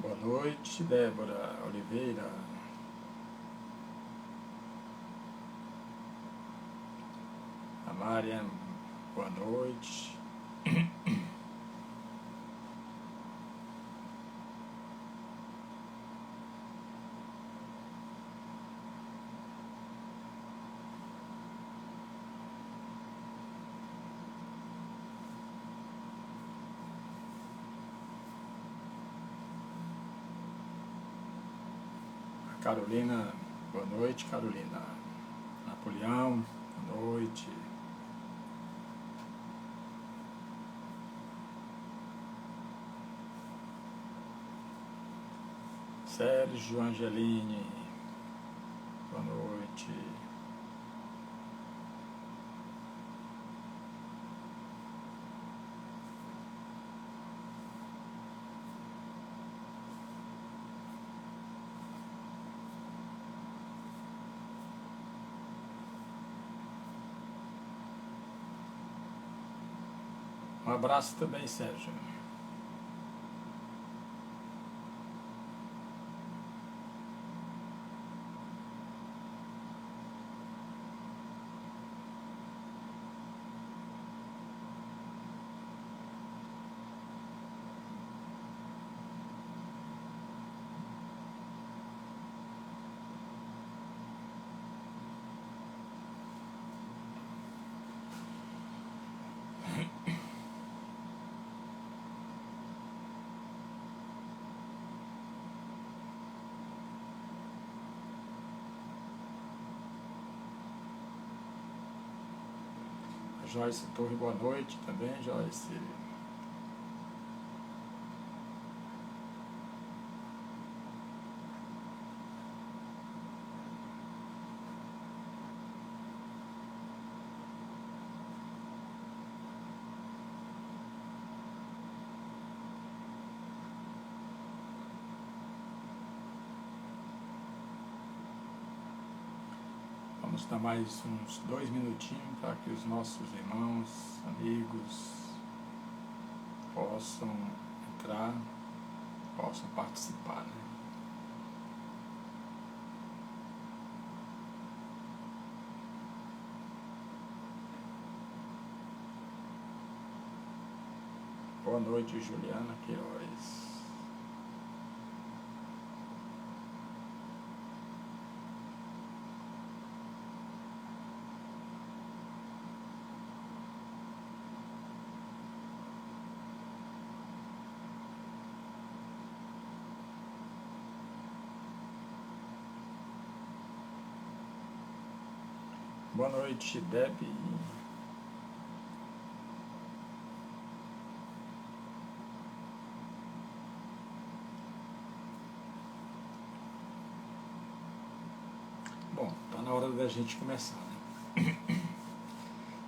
Boa noite, Débora Oliveira. A Mariam, boa noite. Carolina, boa noite, Carolina. Napoleão, boa noite. Sérgio Angelini, boa noite. Um abraço também, Sérgio. Joyce Torre, boa noite também, Joyce. Vamos dar mais uns 2 minutinhos para que os nossos irmãos, amigos possam entrar, possam participar, né? Boa noite, Juliana Queiroz. Boa noite, Debbie. Bom, está na hora da gente começar, né?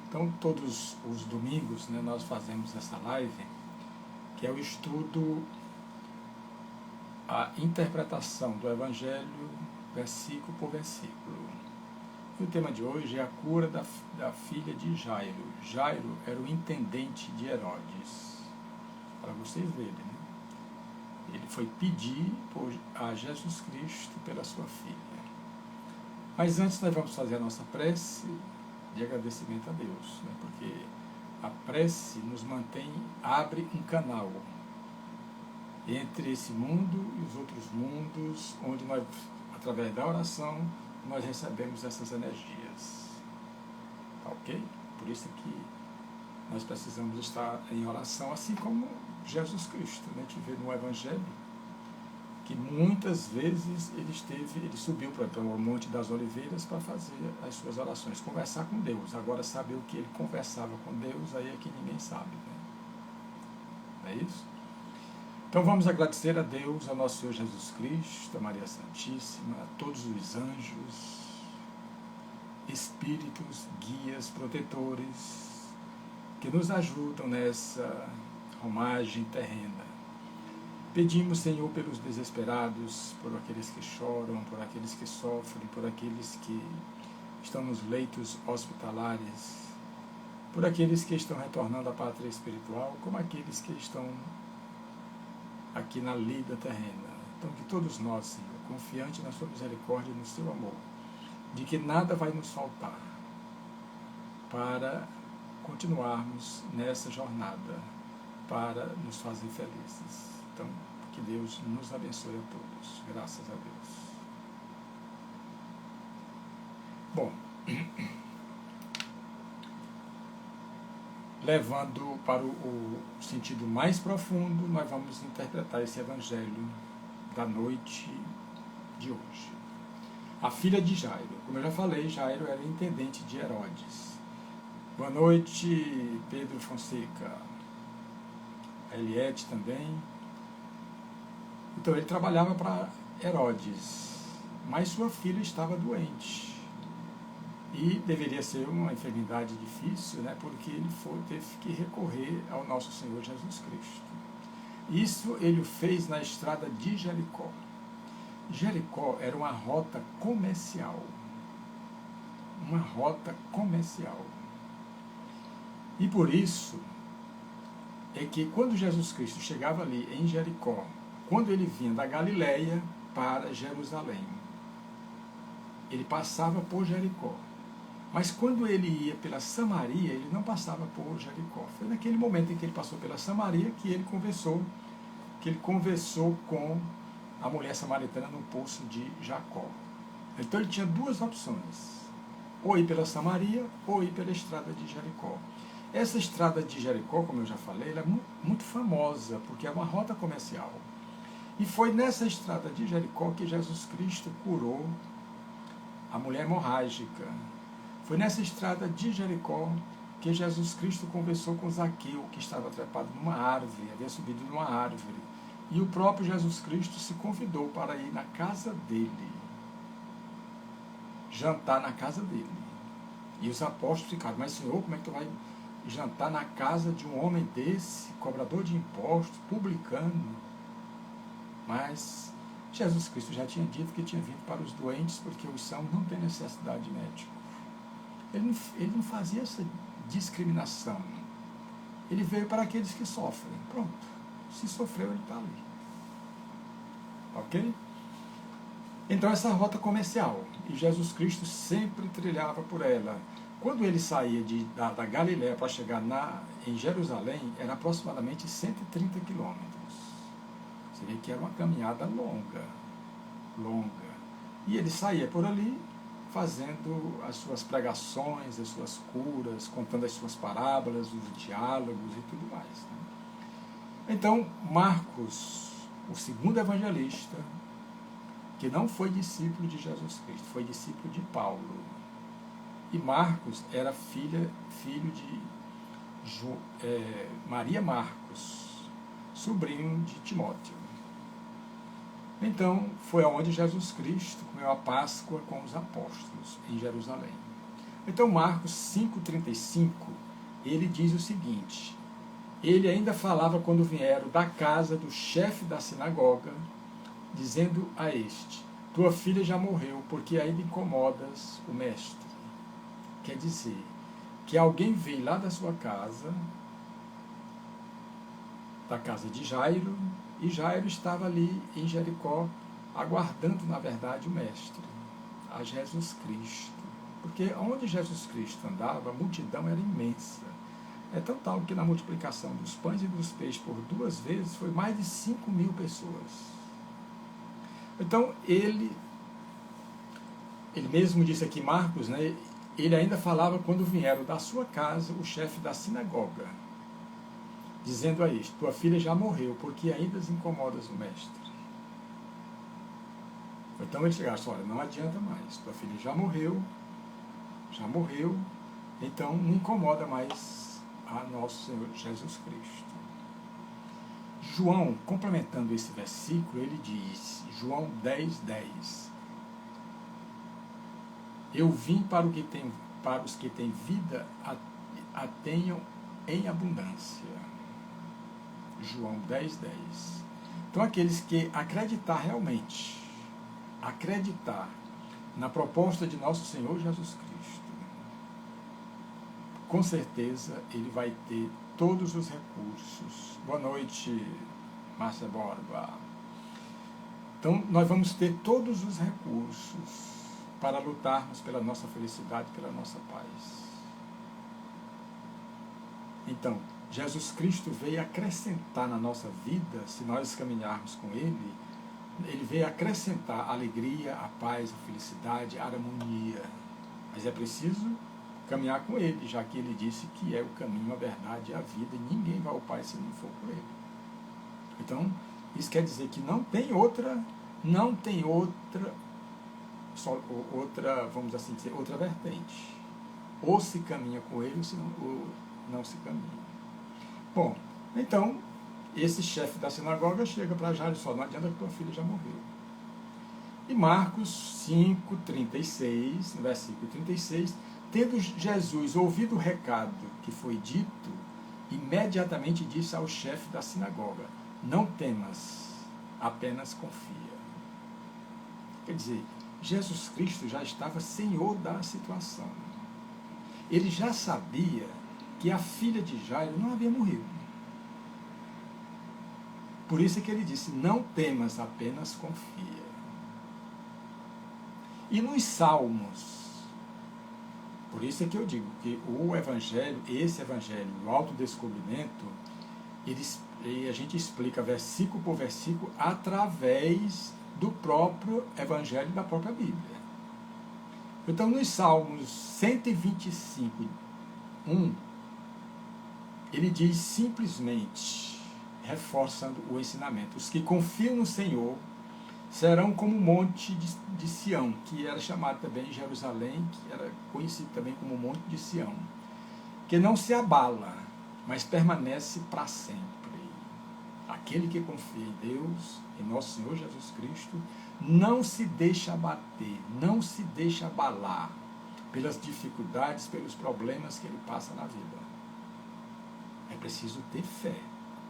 Então, todos os domingos, né, nós fazemos essa live, que é o estudo, a interpretação do Evangelho, versículo por versículo. E o tema de hoje é a cura da filha de Jairo. Jairo era o intendente de Herodes, para vocês verem, né? Ele foi pedir a Jesus Cristo pela sua filha. Mas antes nós vamos fazer a nossa prece de agradecimento a Deus, né? Porque a prece nos mantém, abre um canal entre esse mundo e os outros mundos, onde nós, através da oração, nós recebemos essas energias. Tá ok? Por isso que nós precisamos estar em oração, assim como Jesus Cristo, né? A gente vê no Evangelho que muitas vezes ele subiu para o Monte das Oliveiras para fazer as suas orações, conversar com Deus. Agora, saber o que ele conversava com Deus, aí é que ninguém sabe, né? Não é isso? Então vamos agradecer a Deus, a nosso Senhor Jesus Cristo, a Maria Santíssima, a todos os anjos, espíritos, guias, protetores, que nos ajudam nessa romagem terrena. Pedimos, Senhor, pelos desesperados, por aqueles que choram, por aqueles que sofrem, por aqueles que estão nos leitos hospitalares, por aqueles que estão retornando à pátria espiritual, como aqueles que estão aqui na lida terrena. Então, que todos nós, Senhor, confiante na sua misericórdia e no seu amor, de que nada vai nos faltar para continuarmos nessa jornada, para nos fazer felizes. Então, que Deus nos abençoe a todos. Graças a Deus. Bom, levando para o sentido mais profundo, nós vamos interpretar esse evangelho da noite de hoje. A filha de Jairo. Como eu já falei, Jairo era intendente de Herodes. Boa noite, Pedro Fonseca. Eliette também. Então ele trabalhava para Herodes, mas sua filha estava doente. E deveria ser uma enfermidade difícil, né, porque ele teve que recorrer ao nosso Senhor Jesus Cristo. Isso ele fez na estrada de Jericó. Jericó era uma rota comercial. Uma rota comercial. E por isso é que quando Jesus Cristo chegava ali em Jericó, quando ele vinha da Galileia para Jerusalém, ele passava por Jericó. Mas quando ele ia pela Samaria, ele não passava por Jericó. Foi naquele momento em que ele passou pela Samaria que ele conversou com a mulher samaritana no poço de Jacó. Então ele tinha duas opções: ou ir pela Samaria ou ir pela estrada de Jericó. Essa estrada de Jericó, como eu já falei, ela é muito famosa, porque é uma rota comercial. E foi nessa estrada de Jericó que Jesus Cristo curou a mulher hemorrágica. Foi nessa estrada de Jericó que Jesus Cristo conversou com Zaqueu, que estava trepado numa árvore, havia subido numa árvore. E o próprio Jesus Cristo se convidou para ir na casa dele, jantar na casa dele. E os apóstolos ficaram: mas Senhor, como é que tu vai jantar na casa de um homem desse, cobrador de impostos, publicano? Mas Jesus Cristo já tinha dito que tinha vindo para os doentes, porque os sãos não têm necessidade de médico. Ele não fazia essa discriminação. Ele veio para aqueles que sofrem. Pronto. Se sofreu, ele está ali. Ok? Então essa rota comercial, e Jesus Cristo sempre trilhava por ela. Quando ele saía da Galiléia para chegar em Jerusalém, era aproximadamente 130 quilômetros. Você vê que era uma caminhada longa. E ele saía por ali, fazendo as suas pregações, as suas curas, contando as suas parábolas, os diálogos e tudo mais. Né? Então, Marcos, o segundo evangelista, que não foi discípulo de Jesus Cristo, foi discípulo de Paulo. E Marcos era filho de Maria Marcos, sobrinho de Timóteo. Então, foi aonde Jesus Cristo comeu a Páscoa com os apóstolos, em Jerusalém. Então, Marcos 5,35, ele diz o seguinte: ele ainda falava quando vieram da casa do chefe da sinagoga, dizendo a este: tua filha já morreu, porque ainda incomodas o mestre. Quer dizer, que alguém veio lá da sua casa, da casa de Jairo, e Jairo estava ali em Jericó, aguardando, na verdade, o mestre, a Jesus Cristo. Porque onde Jesus Cristo andava, a multidão era imensa. É tão tal que na multiplicação dos pães e dos peixes por 2 vezes, foi mais de 5.000 pessoas. Então, ele mesmo disse aqui, Marcos, né, ele ainda falava quando vieram da sua casa o chefe da sinagoga, dizendo a este: tua filha já morreu, porque ainda incomodas o mestre. Então ele chegava: olha, não adianta mais, tua filha já morreu, então não incomoda mais a nosso Senhor Jesus Cristo. João, complementando esse versículo, ele diz, João 10:10, eu vim para os que têm vida, a tenham em abundância. João 10:10. Então, aqueles que acreditar realmente, acreditar na proposta de nosso Senhor Jesus Cristo, com certeza ele vai ter todos os recursos. Boa noite, Márcia Borba. Então, nós vamos ter todos os recursos para lutarmos pela nossa felicidade, pela nossa paz. Então, Jesus Cristo veio acrescentar na nossa vida, se nós caminharmos com Ele, Ele veio acrescentar a alegria, a paz, a felicidade, a harmonia. Mas é preciso caminhar com Ele, já que Ele disse que é o caminho, a verdade e a vida, e ninguém vai ao Pai se não for por Ele. Então, isso quer dizer que não tem outra, vamos assim dizer, outra vertente. Ou se caminha com Ele, ou não se caminha. Bom, então, esse chefe da sinagoga chega para Jairo e fala: não adianta que tua filha já morreu. E Marcos 5:36, no versículo 36, tendo Jesus ouvido o recado que foi dito, imediatamente disse ao chefe da sinagoga: não temas, apenas confia. Quer dizer, Jesus Cristo já estava senhor da situação. Ele já sabia que a filha de Jairo não havia morrido. Por isso é que ele disse: não temas, apenas confia. E nos Salmos, por isso é que eu digo que o Evangelho, esse Evangelho, o autodescobrimento, a gente explica versículo por versículo através do próprio Evangelho, da própria Bíblia. Então, nos Salmos 125, 1, ele diz simplesmente, reforçando o ensinamento: os que confiam no Senhor serão como o monte de Sião, que era chamado também Jerusalém, que era conhecido também como o monte de Sião, que não se abala, mas permanece para sempre. Aquele que confia em Deus, em nosso Senhor Jesus Cristo, não se deixa abater, não se deixa abalar pelas dificuldades, pelos problemas que ele passa na vida. É preciso ter fé,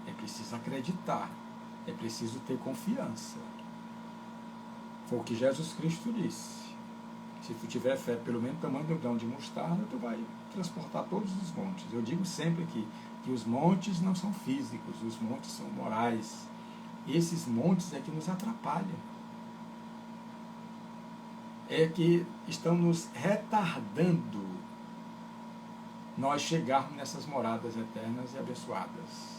é preciso acreditar, é preciso ter confiança. Foi o que Jesus Cristo disse: se tu tiver fé pelo menos tamanho do grão de mostarda, tu vai transportar todos os montes. Eu digo sempre que os montes não são físicos, os montes são morais. Esses montes é que nos atrapalham, é que estão nos retardando nós chegarmos nessas moradas eternas e abençoadas.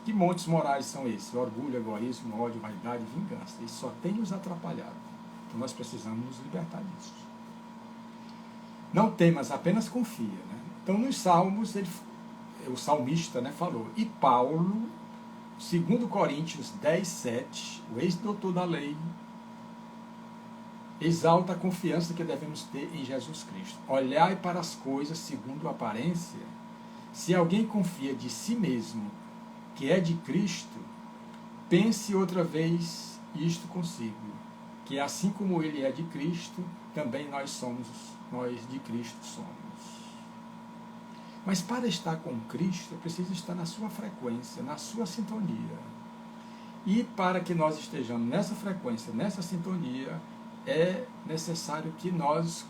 Que montes morais são esses? Orgulho, egoísmo, ódio, vaidade, vingança. Isso só tem nos atrapalhado. Então nós precisamos nos libertar disso. Não temas, apenas confia. Né? Então nos Salmos, o salmista, né, falou. E Paulo, 2 Coríntios 10:7, o ex-doutor da lei, exalta a confiança que devemos ter em Jesus Cristo. Olhai para as coisas segundo a aparência. Se alguém confia de si mesmo que é de Cristo, pense outra vez isto consigo, que assim como ele é de Cristo, também nós de Cristo somos. Mas para estar com Cristo, é preciso estar na sua frequência, na sua sintonia. E para que nós estejamos nessa frequência, nessa sintonia, é necessário que nós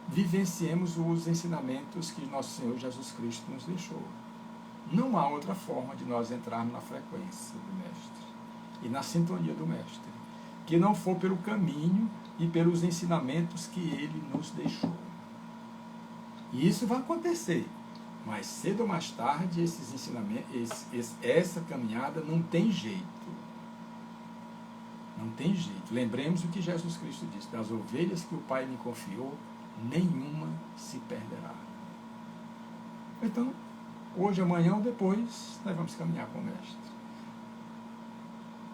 vivenciemos os ensinamentos que nosso Senhor Jesus Cristo nos deixou. Não há outra forma de nós entrarmos na frequência do Mestre e na sintonia do Mestre, que não for pelo caminho e pelos ensinamentos que Ele nos deixou. E isso vai acontecer, mas cedo ou mais tarde esses ensinamentos, essa caminhada não tem jeito. Não tem jeito. Lembremos o que Jesus Cristo disse: das ovelhas que o Pai me confiou, nenhuma se perderá. Então, hoje, amanhã ou depois, nós vamos caminhar com o Mestre.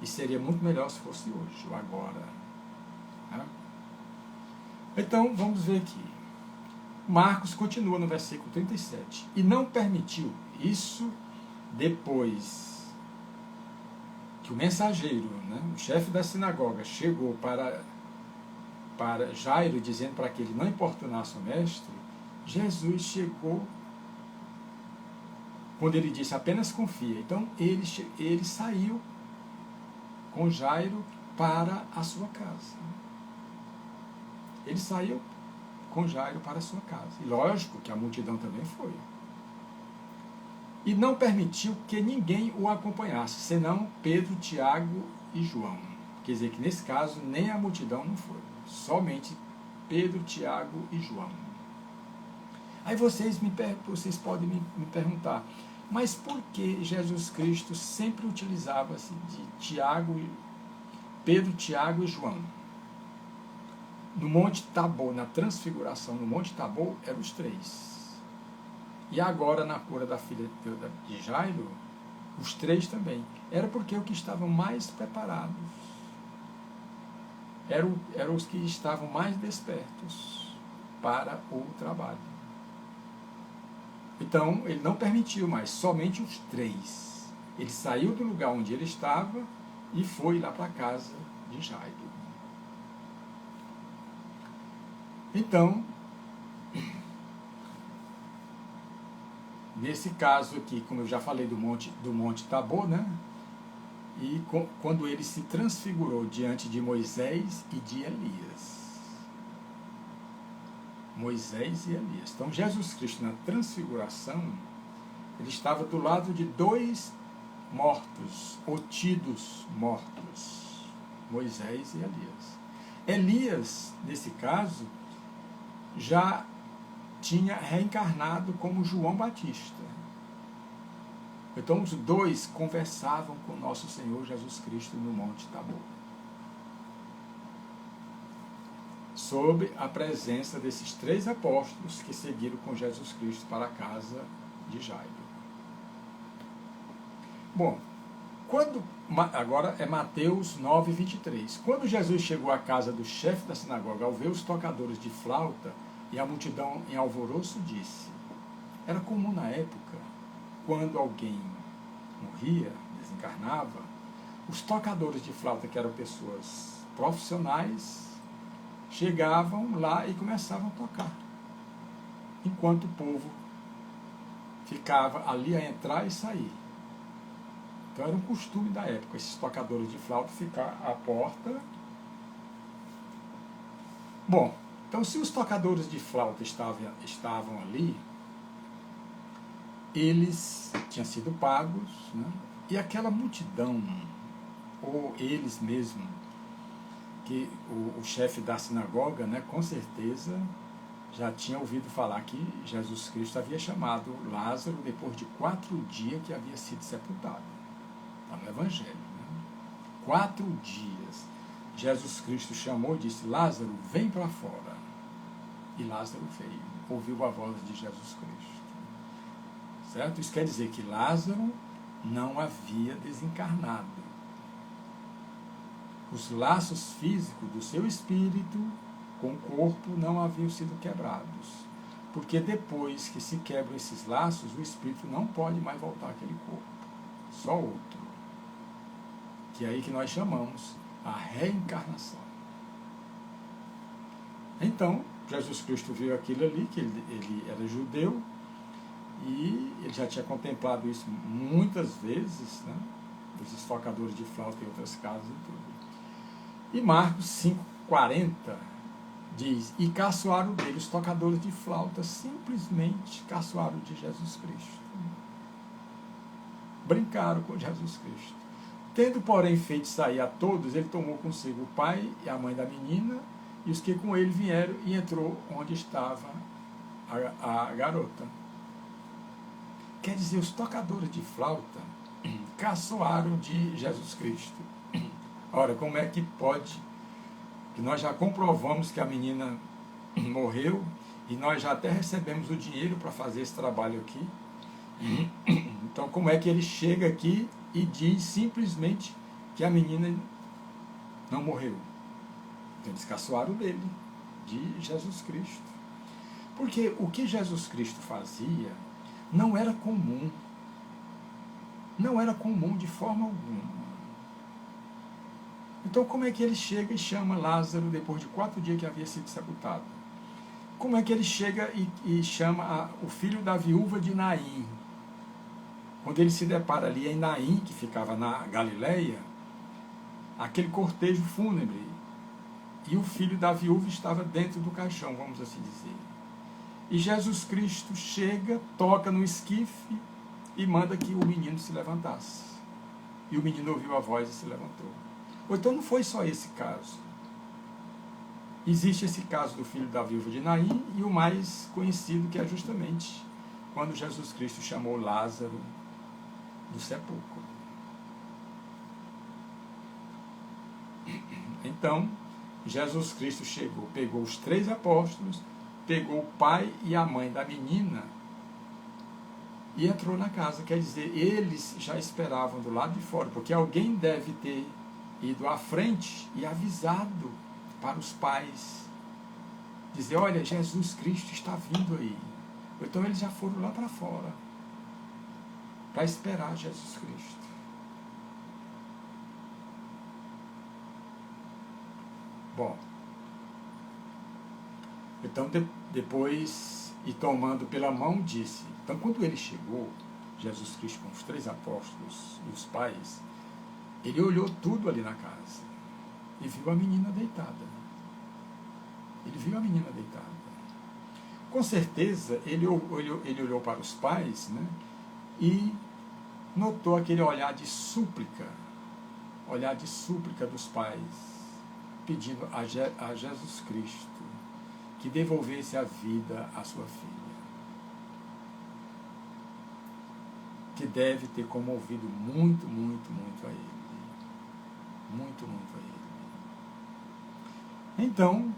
E seria muito melhor se fosse hoje ou agora. Né? Então, vamos ver aqui. Marcos continua no versículo 37. E não permitiu isso depois que o mensageiro, né, o chefe da sinagoga, chegou para Jairo, dizendo para que ele não importunasse o Mestre. Jesus chegou quando ele disse: apenas confia. Então ele saiu com Jairo para a sua casa. Ele saiu com Jairo para a sua casa. E lógico que a multidão também foi. e não permitiu que ninguém o acompanhasse, senão Pedro, Tiago e João. Quer dizer que nesse caso nem a multidão não foi, somente Pedro, Tiago e João. Aí vocês podem me perguntar, mas por que Jesus Cristo sempre utilizava-se de Pedro, Tiago e João? No Monte Tabor, na transfiguração no Monte Tabor, eram os três. E agora, na cura da filha de Jairo, os três também. Era porque os que estavam mais preparados. Eram os que estavam mais despertos para o trabalho. Então, ele não permitiu mais, somente os três. Ele saiu do lugar onde ele estava e foi lá para a casa de Jairo. Então, nesse caso aqui, como eu já falei do Monte Tabor, né? E quando ele se transfigurou diante de Moisés e de Elias. Moisés e Elias. Então, Jesus Cristo, na transfiguração, ele estava do lado de dois mortos, ou tidos mortos, Moisés e Elias. Elias, nesse caso, já tinha reencarnado como João Batista. Então os dois conversavam com nosso Senhor Jesus Cristo no Monte Tabor, sob a presença desses três apóstolos que seguiram com Jesus Cristo para a casa de Jairo. Bom, agora é Mateus 9, 23. Quando Jesus chegou à casa do chefe da sinagoga, ao ver os tocadores de flauta e a multidão em alvoroço, disse: era comum na época, quando alguém morria, desencarnava, os tocadores de flauta, que eram pessoas profissionais, chegavam lá e começavam a tocar, enquanto o povo ficava ali a entrar e sair. Então era um costume da época, esses tocadores de flauta ficar à porta. Bom, então se os tocadores de flauta estavam ali, eles tinham sido pagos, né? E aquela multidão, ou eles mesmos, que o chefe da sinagoga, né, com certeza já tinha ouvido falar que Jesus Cristo havia chamado Lázaro depois de 4 dias que havia sido sepultado. Está no Evangelho. Né? 4 dias. Jesus Cristo chamou e disse: Lázaro, vem para fora. E Lázaro veio, ouviu a voz de Jesus Cristo. Certo? Isso quer dizer que Lázaro não havia desencarnado. Os laços físicos do seu espírito com o corpo não haviam sido quebrados. Porque depois que se quebram esses laços, o espírito não pode mais voltar àquele corpo. Só outro. Que é aí que nós chamamos a reencarnação. Então, Jesus Cristo viu aquilo ali, que ele era judeu, e ele já tinha contemplado isso muitas vezes, né? Esses tocadores de flauta em outras casas e tudo. E Marcos 5,40 diz: e caçoaram dele, os tocadores de flauta simplesmente caçoaram de Jesus Cristo. Brincaram com Jesus Cristo. Tendo, porém, feito sair a todos, ele tomou consigo o pai e a mãe da menina, e os que com ele vieram, e entrou onde estava a garota. Quer dizer, os tocadores de flauta caçoaram de Jesus Cristo. Ora, como é que pode, que nós já comprovamos que a menina morreu, e nós já até recebemos o dinheiro para fazer esse trabalho aqui. Então, como é que ele chega aqui e diz simplesmente que a menina não morreu? Então, eles caçoaram dele, de Jesus Cristo. Porque o que Jesus Cristo fazia não era comum. Não era comum de forma alguma. Então, como é que ele chega e chama Lázaro depois de 4 dias que havia sido sepultado? Como é que ele chega e chama o filho da viúva de Naim? Quando ele se depara ali em Naim, que ficava na Galileia, aquele cortejo fúnebre, e o filho da viúva estava dentro do caixão, vamos assim dizer. E Jesus Cristo chega, toca no esquife, e manda que o menino se levantasse. E o menino ouviu a voz e se levantou. Ou então não foi só esse caso. Existe esse caso do filho da viúva de Naim e o mais conhecido, que é justamente quando Jesus Cristo chamou Lázaro do sepulcro. Então, Jesus Cristo chegou, pegou os 3 apóstolos, pegou o pai e a mãe da menina e entrou na casa. Quer dizer, eles já esperavam do lado de fora, porque alguém deve ter ido à frente e avisado para os pais, dizer, olha, Jesus Cristo está vindo aí. Então eles já foram lá para fora, para esperar Jesus Cristo. Bom, então depois, e tomando pela mão, disse. Então quando ele chegou, Jesus Cristo com os 3 apóstolos e os pais, ele olhou tudo ali na casa e viu a menina deitada. Ele viu a menina deitada. Com certeza, ele olhou para os pais, né, e notou aquele olhar de súplica dos pais, pedindo a Jesus Cristo que devolvesse a vida à sua filha, que deve ter comovido muito, muito, muito a ele. Muito, muito a ele. Então,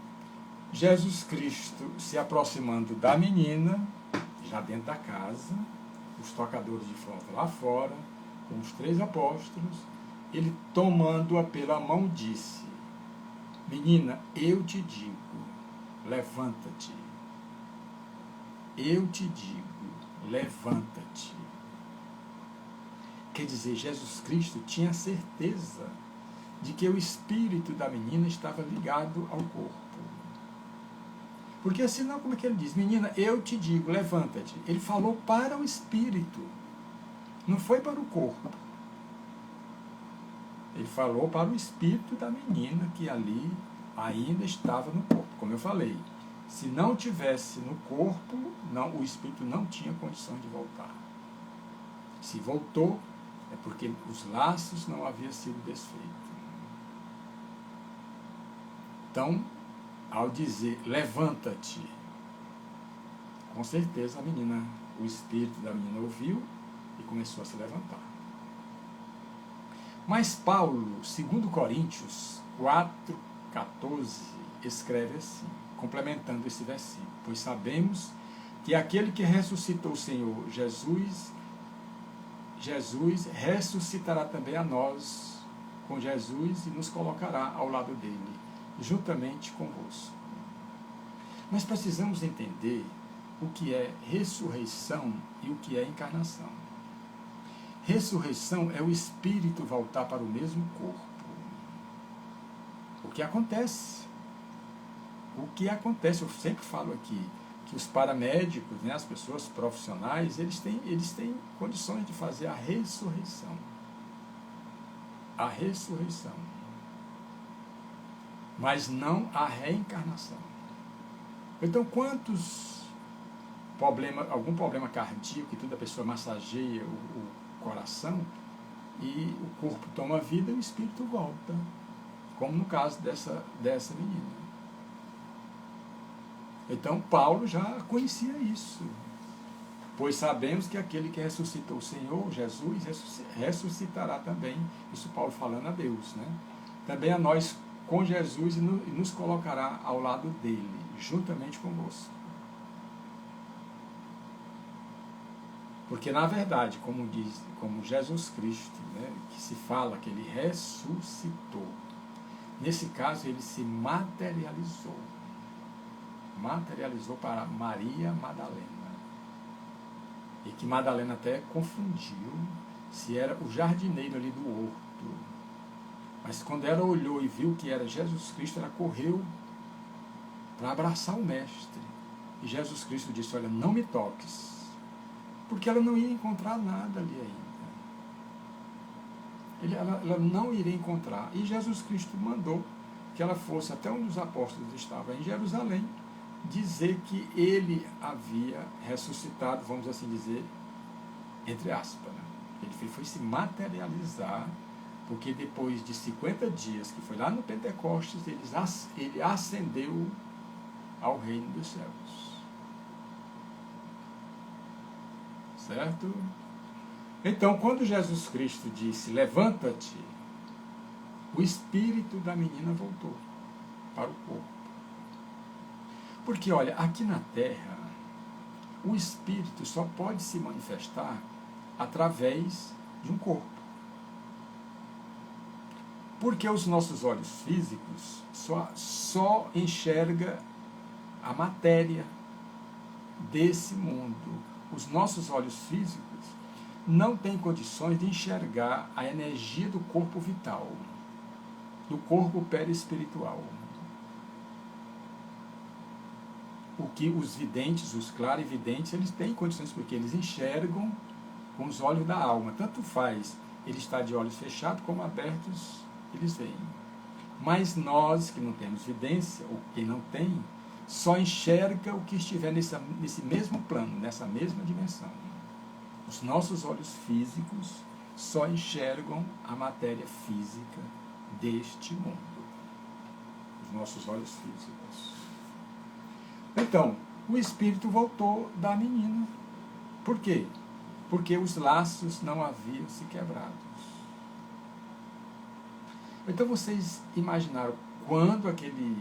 Jesus Cristo se aproximando da menina, já dentro da casa, os tocadores de flauta lá fora, com os 3 apóstolos, ele tomando-a pela mão disse, menina, eu te digo, levanta-te. Eu te digo, levanta-te. Quer dizer, Jesus Cristo tinha certeza de que o espírito da menina estava ligado ao corpo. Porque senão, como é que ele diz? Menina, eu te digo, levanta-te. Ele falou para o espírito, não foi para o corpo. Ele falou para o espírito da menina que ali ainda estava no corpo. Como eu falei, se não tivesse no corpo, o espírito não tinha condição de voltar. Se voltou, é porque os laços não haviam sido desfeitos. Então, ao dizer, levanta-te, com certeza o espírito da menina ouviu e começou a se levantar. Mas Paulo, 2 Coríntios 4,14, escreve assim, complementando esse versículo, pois sabemos que aquele que ressuscitou o Senhor Jesus ressuscitará também a nós com Jesus e nos colocará ao lado dele, juntamente convosco. Nós precisamos entender o que é ressurreição e o que é encarnação. Ressurreição é o espírito voltar para o mesmo corpo. O que acontece? Eu sempre falo aqui, que os paramédicos, né, as pessoas profissionais, eles têm condições de fazer a ressurreição. A ressurreição. Mas não a reencarnação. Então, algum problema cardíaco e tudo, a pessoa massageia o coração e o corpo toma vida e o espírito volta, como no caso dessa menina. Então, Paulo já conhecia isso, pois sabemos que aquele que ressuscitou o Senhor, Jesus, ressuscitará também, isso Paulo falando a Deus, né? Também a nós com Jesus e nos colocará ao lado dele, juntamente convosco. Porque, na verdade, como Jesus Cristo, né, que se fala que ele ressuscitou, nesse caso ele se materializou para Maria Madalena. E que Madalena até confundiu se era o jardineiro ali do horto. Mas quando ela olhou e viu que era Jesus Cristo, ela correu para abraçar o mestre. E Jesus Cristo disse, olha, não me toques. Porque ela não ia encontrar nada ali ainda. Ela não iria encontrar. E Jesus Cristo mandou que ela fosse até onde os apóstolos estavam, em Jerusalém, dizer que ele havia ressuscitado, vamos assim dizer, entre aspas, né? Ele foi se materializar, porque depois de 50 dias, que foi lá no Pentecostes, ele ascendeu ao reino dos céus. Certo? Então, quando Jesus Cristo disse, levanta-te, o espírito da menina voltou para o corpo. Porque, olha, aqui na Terra, o espírito só pode se manifestar através de um corpo. Porque os nossos olhos físicos só enxergam a matéria desse mundo. Os nossos olhos físicos não têm condições de enxergar a energia do corpo vital, do corpo perispiritual. O que os videntes, os clarividentes, eles têm condições, porque eles enxergam com os olhos da alma. Tanto faz ele estar de olhos fechados como abertos, eles veem. Mas nós que não temos vidência, ou quem não tem, só enxerga o que estiver nesse mesmo plano, nessa mesma dimensão. Os nossos olhos físicos só enxergam a matéria física deste mundo. Os nossos olhos físicos. Então, o espírito voltou da menina. Por quê? Porque os laços não haviam se quebrados. Então vocês imaginaram quando aquele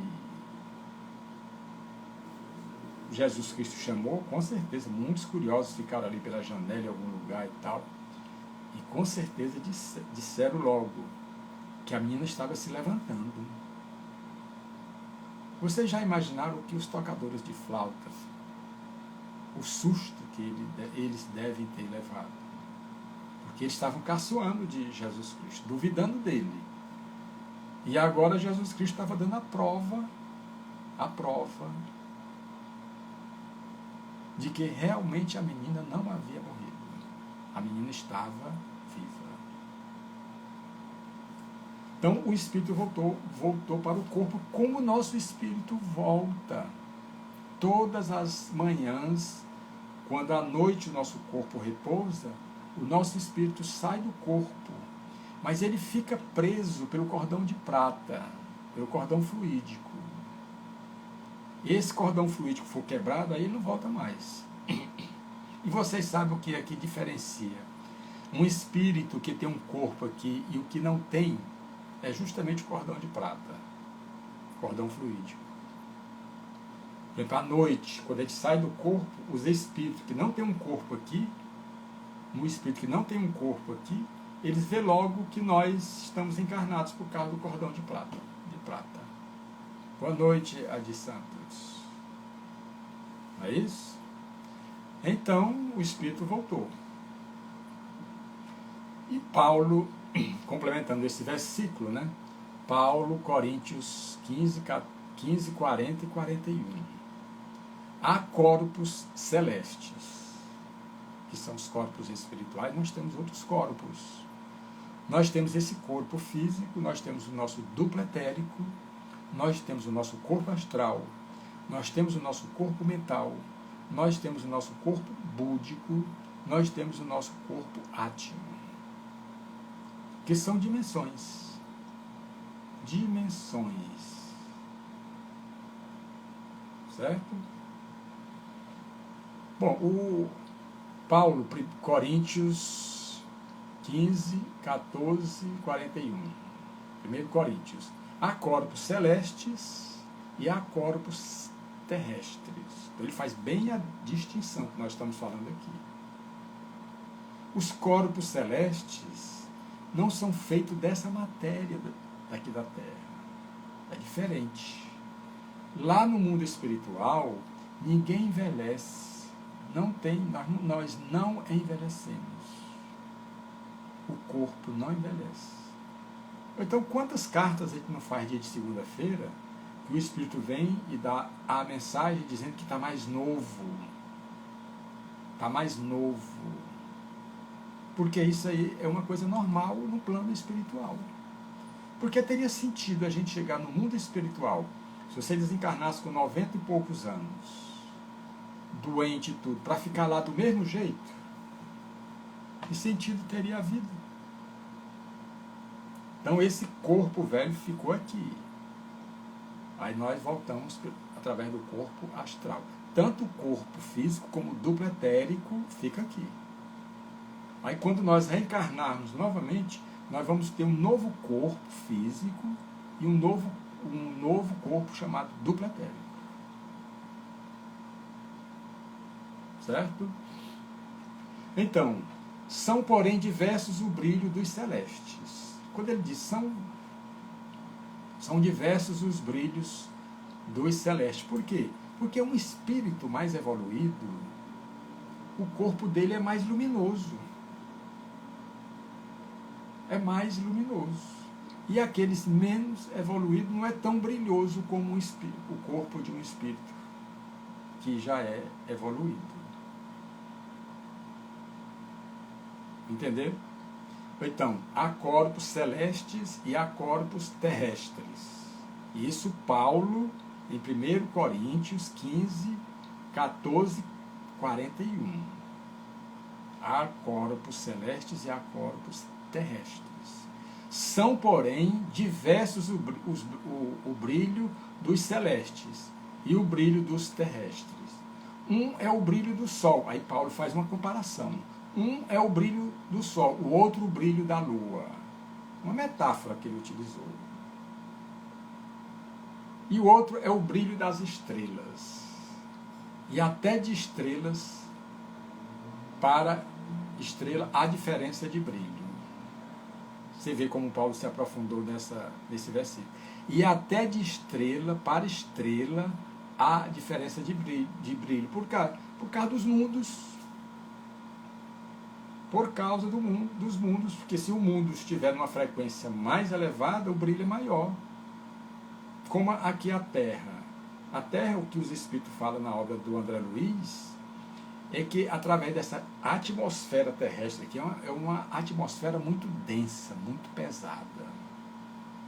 Jesus Cristo chamou, com certeza, muitos curiosos ficaram ali pela janela em algum lugar e tal, e com certeza disseram logo que a menina estava se levantando. Vocês já imaginaram o que os tocadores de flautas, o susto que eles devem ter levado? Porque eles estavam caçoando de Jesus Cristo, duvidando dele. E agora Jesus Cristo estava dando a prova de que realmente a menina não havia morrido. A menina estava viva. Então o espírito voltou para o corpo, como o nosso espírito volta. Todas as manhãs, quando à noite o nosso corpo repousa, o nosso espírito sai do corpo, mas ele fica preso pelo cordão de prata, pelo cordão fluídico. E esse cordão fluídico for quebrado, aí ele não volta mais. E vocês sabem o que é que diferencia um espírito que tem um corpo aqui e o que não tem? É justamente o cordão de prata, cordão fluídico. Por exemplo, à noite, quando a gente sai do corpo, os espíritos que não têm um corpo aqui, um espírito que não tem um corpo aqui, eles vê logo que nós estamos encarnados por causa do cordão de prata. Boa noite, Adi Santos. Não é isso? Então, o espírito voltou. E Paulo, complementando esse versículo, né? Paulo, Coríntios 15, 40 e 41. Há corpos celestes, que são os corpos espirituais, nós temos outros corpos. Nós temos esse corpo físico, nós temos o nosso duplo etérico, nós temos o nosso corpo astral, nós temos o nosso corpo mental, nós temos o nosso corpo búdico, nós temos o nosso corpo átmico, que são dimensões. Dimensões. Certo? Bom, o Paulo, Coríntios 15, 14, 41. 1 Coríntios. Há corpos celestes e há corpos terrestres. Então, ele faz bem a distinção que nós estamos falando aqui. Os corpos celestes não são feitos dessa matéria daqui da Terra. É diferente. Lá no mundo espiritual, ninguém envelhece. Nós não envelhecemos. O corpo não envelhece. Então, quantas cartas a gente não faz dia de segunda-feira, que o Espírito vem e dá a mensagem dizendo que está mais novo. Está mais novo. Porque isso aí é uma coisa normal no plano espiritual. Porque teria sentido a gente chegar no mundo espiritual, se você desencarnasse com 90 e poucos anos, doente e tudo, para ficar lá do mesmo jeito? Que sentido teria a vida? Então esse corpo velho ficou aqui. Aí nós voltamos através do corpo astral. Tanto o corpo físico como o duplo etérico fica aqui. Aí quando nós reencarnarmos novamente, nós vamos ter um novo corpo físico e um novo corpo chamado duplo etérico. Certo? Então, são porém diversos o brilho dos celestes. Quando ele diz são diversos os brilhos dos celestes. Por quê? Porque um espírito mais evoluído, o corpo dele é mais luminoso. É mais luminoso. E aqueles menos evoluídos não é tão brilhoso como o corpo de um espírito que já é evoluído. Entendeu? Então, há corpos celestes e há corpos terrestres. Isso Paulo, em 1 Coríntios 15, 14, 41. Há corpos celestes e há corpos terrestres. São, porém, diversos o brilho dos celestes e o brilho dos terrestres. Um é o brilho do sol. Aí Paulo faz uma comparação. Um é o brilho do sol, o outro o brilho da lua. Uma metáfora que ele utilizou. E o outro é o brilho das estrelas. E até de estrelas para estrela há diferença de brilho. Você vê como Paulo se aprofundou nesse versículo. E até de estrela para estrela há diferença de brilho. Por causa dos mundos. Por causa dos mundos, porque se o mundo estiver numa frequência mais elevada, o brilho é maior. Como aqui a Terra. A Terra, o que os Espíritos falam na obra do André Luiz, é que através dessa atmosfera terrestre aqui, é uma atmosfera muito densa, muito pesada.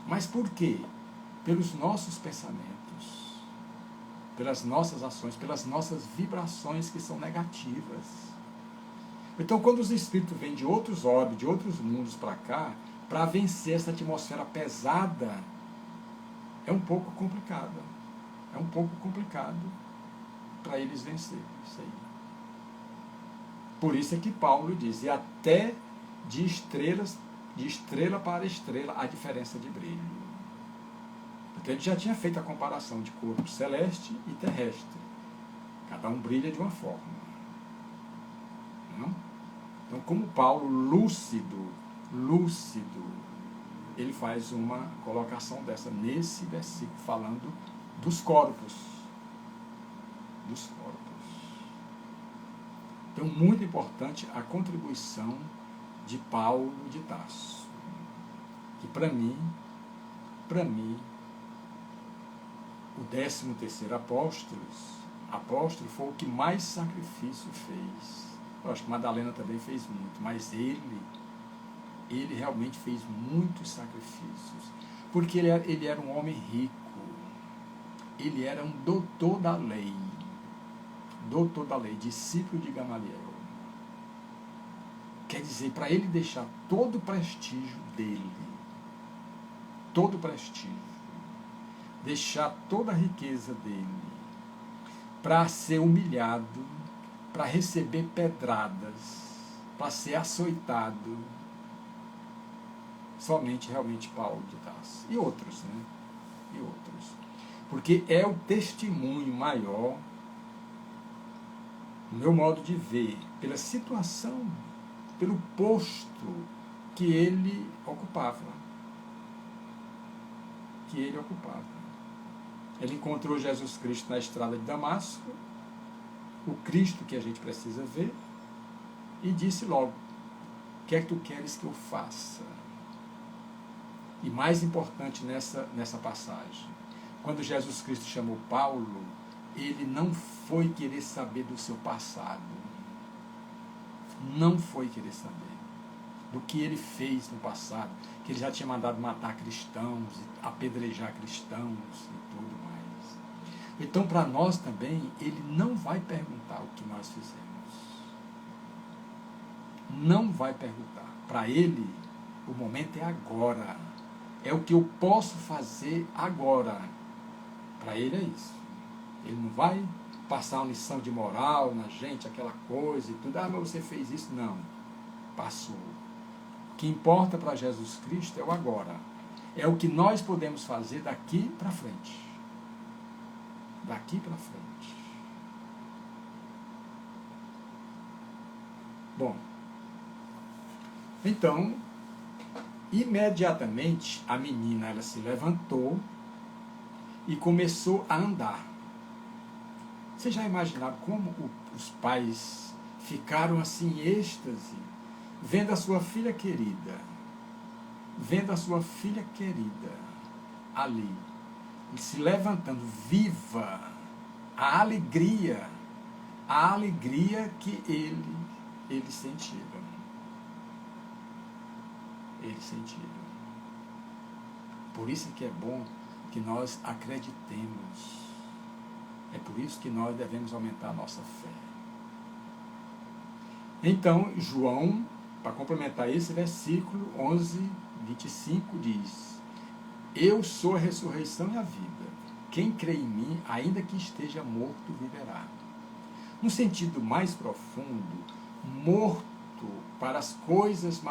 Mas por quê? Pelos nossos pensamentos, pelas nossas ações, pelas nossas vibrações que são negativas. Então, quando os espíritos vêm de outros orbes, de outros mundos para cá, para vencer essa atmosfera pesada, é um pouco complicado. É um pouco complicado para eles vencerem isso aí. Por isso é que Paulo diz, e até de estrela para estrela, a diferença de brilho. Então, ele já tinha feito a comparação de corpo celeste e terrestre. Cada um brilha de uma forma. Não? Então, como Paulo, lúcido, ele faz uma colocação dessa nesse versículo, falando dos corpos. Dos corpos. Então, muito importante a contribuição de Paulo de Tarso. Que para mim, o 13º apóstolo foi o que mais sacrifício fez. Eu acho que Madalena também fez muito, mas ele realmente fez muitos sacrifícios, porque ele era um homem rico, ele era um doutor da lei, discípulo de Gamaliel. Quer dizer, para ele deixar todo o prestígio dele, deixar toda a riqueza dele, para ser humilhado, para receber pedradas, para ser açoitado, somente realmente Paulo de Tarso. E outros, né? E outros. Porque é o testemunho maior, no meu modo de ver, pela situação, pelo posto que ele ocupava. Ele encontrou Jesus Cristo na estrada de Damasco, o Cristo que a gente precisa ver, e disse logo, o que é que tu queres que eu faça? E mais importante nessa passagem, quando Jesus Cristo chamou Paulo, ele não foi querer saber do seu passado, não foi querer saber do que ele fez no passado, que ele já tinha mandado matar cristãos, apedrejar cristãos e tudo mais. Então, para nós também, ele não vai perguntar o que nós fizemos. não vai perguntar. Para ele, o momento é agora. É o que eu posso fazer agora. Para ele é isso. Ele não vai passar uma lição de moral na gente, aquela coisa e tudo. Ah, mas você fez isso. Não. Passou. O que importa para Jesus Cristo é o agora. É o que nós podemos fazer daqui para frente. Daqui para frente. Bom, então, imediatamente a menina ela se levantou e começou a andar. Você já imaginaram como os pais ficaram assim em êxtase, vendo a sua filha querida, ali, se levantando, viva, a alegria que eles sentiram. Por isso que é bom que nós acreditemos. É por isso que nós devemos aumentar a nossa fé. Então, João, para complementar esse versículo 11:25 diz: Eu sou a ressurreição e a vida. Quem crê em mim, ainda que esteja morto, viverá. No sentido mais profundo, morto para as coisas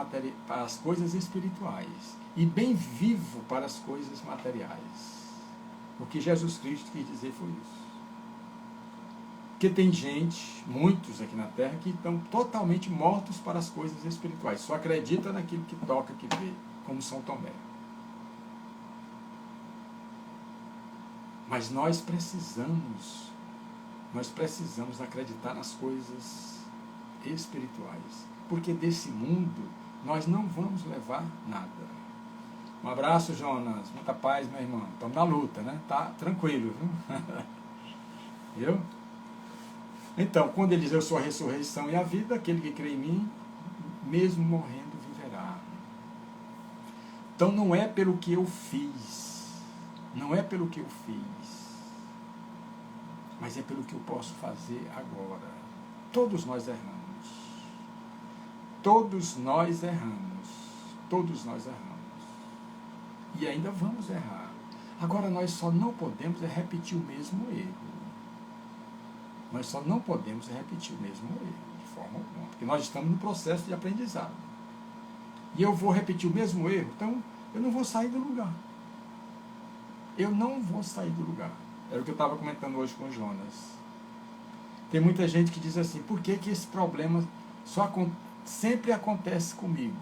espirituais e bem vivo para as coisas materiais. O que Jesus Cristo quis dizer foi isso. Porque tem gente, muitos aqui na Terra, que estão totalmente mortos para as coisas espirituais. Só acredita naquilo que toca, que vê, como São Tomé. Mas nós precisamos acreditar nas coisas espirituais. Porque desse mundo nós não vamos levar nada. Um abraço, Jonas. Muita paz, meu irmão. Estamos na luta, né? Tá tranquilo, viu? Viu? Então, quando ele diz: Eu sou a ressurreição e a vida, aquele que crê em mim, mesmo morrendo, viverá. Então, não é pelo que eu fiz, mas é pelo que eu posso fazer agora. Todos nós erramos. E ainda vamos errar. Agora, nós só não podemos repetir o mesmo erro. De forma alguma, porque nós estamos no processo de aprendizado. E eu vou repetir o mesmo erro, então eu não vou sair do lugar. Era o que eu estava comentando hoje com o Jonas. Tem muita gente que diz assim: por que esse problema sempre acontece comigo?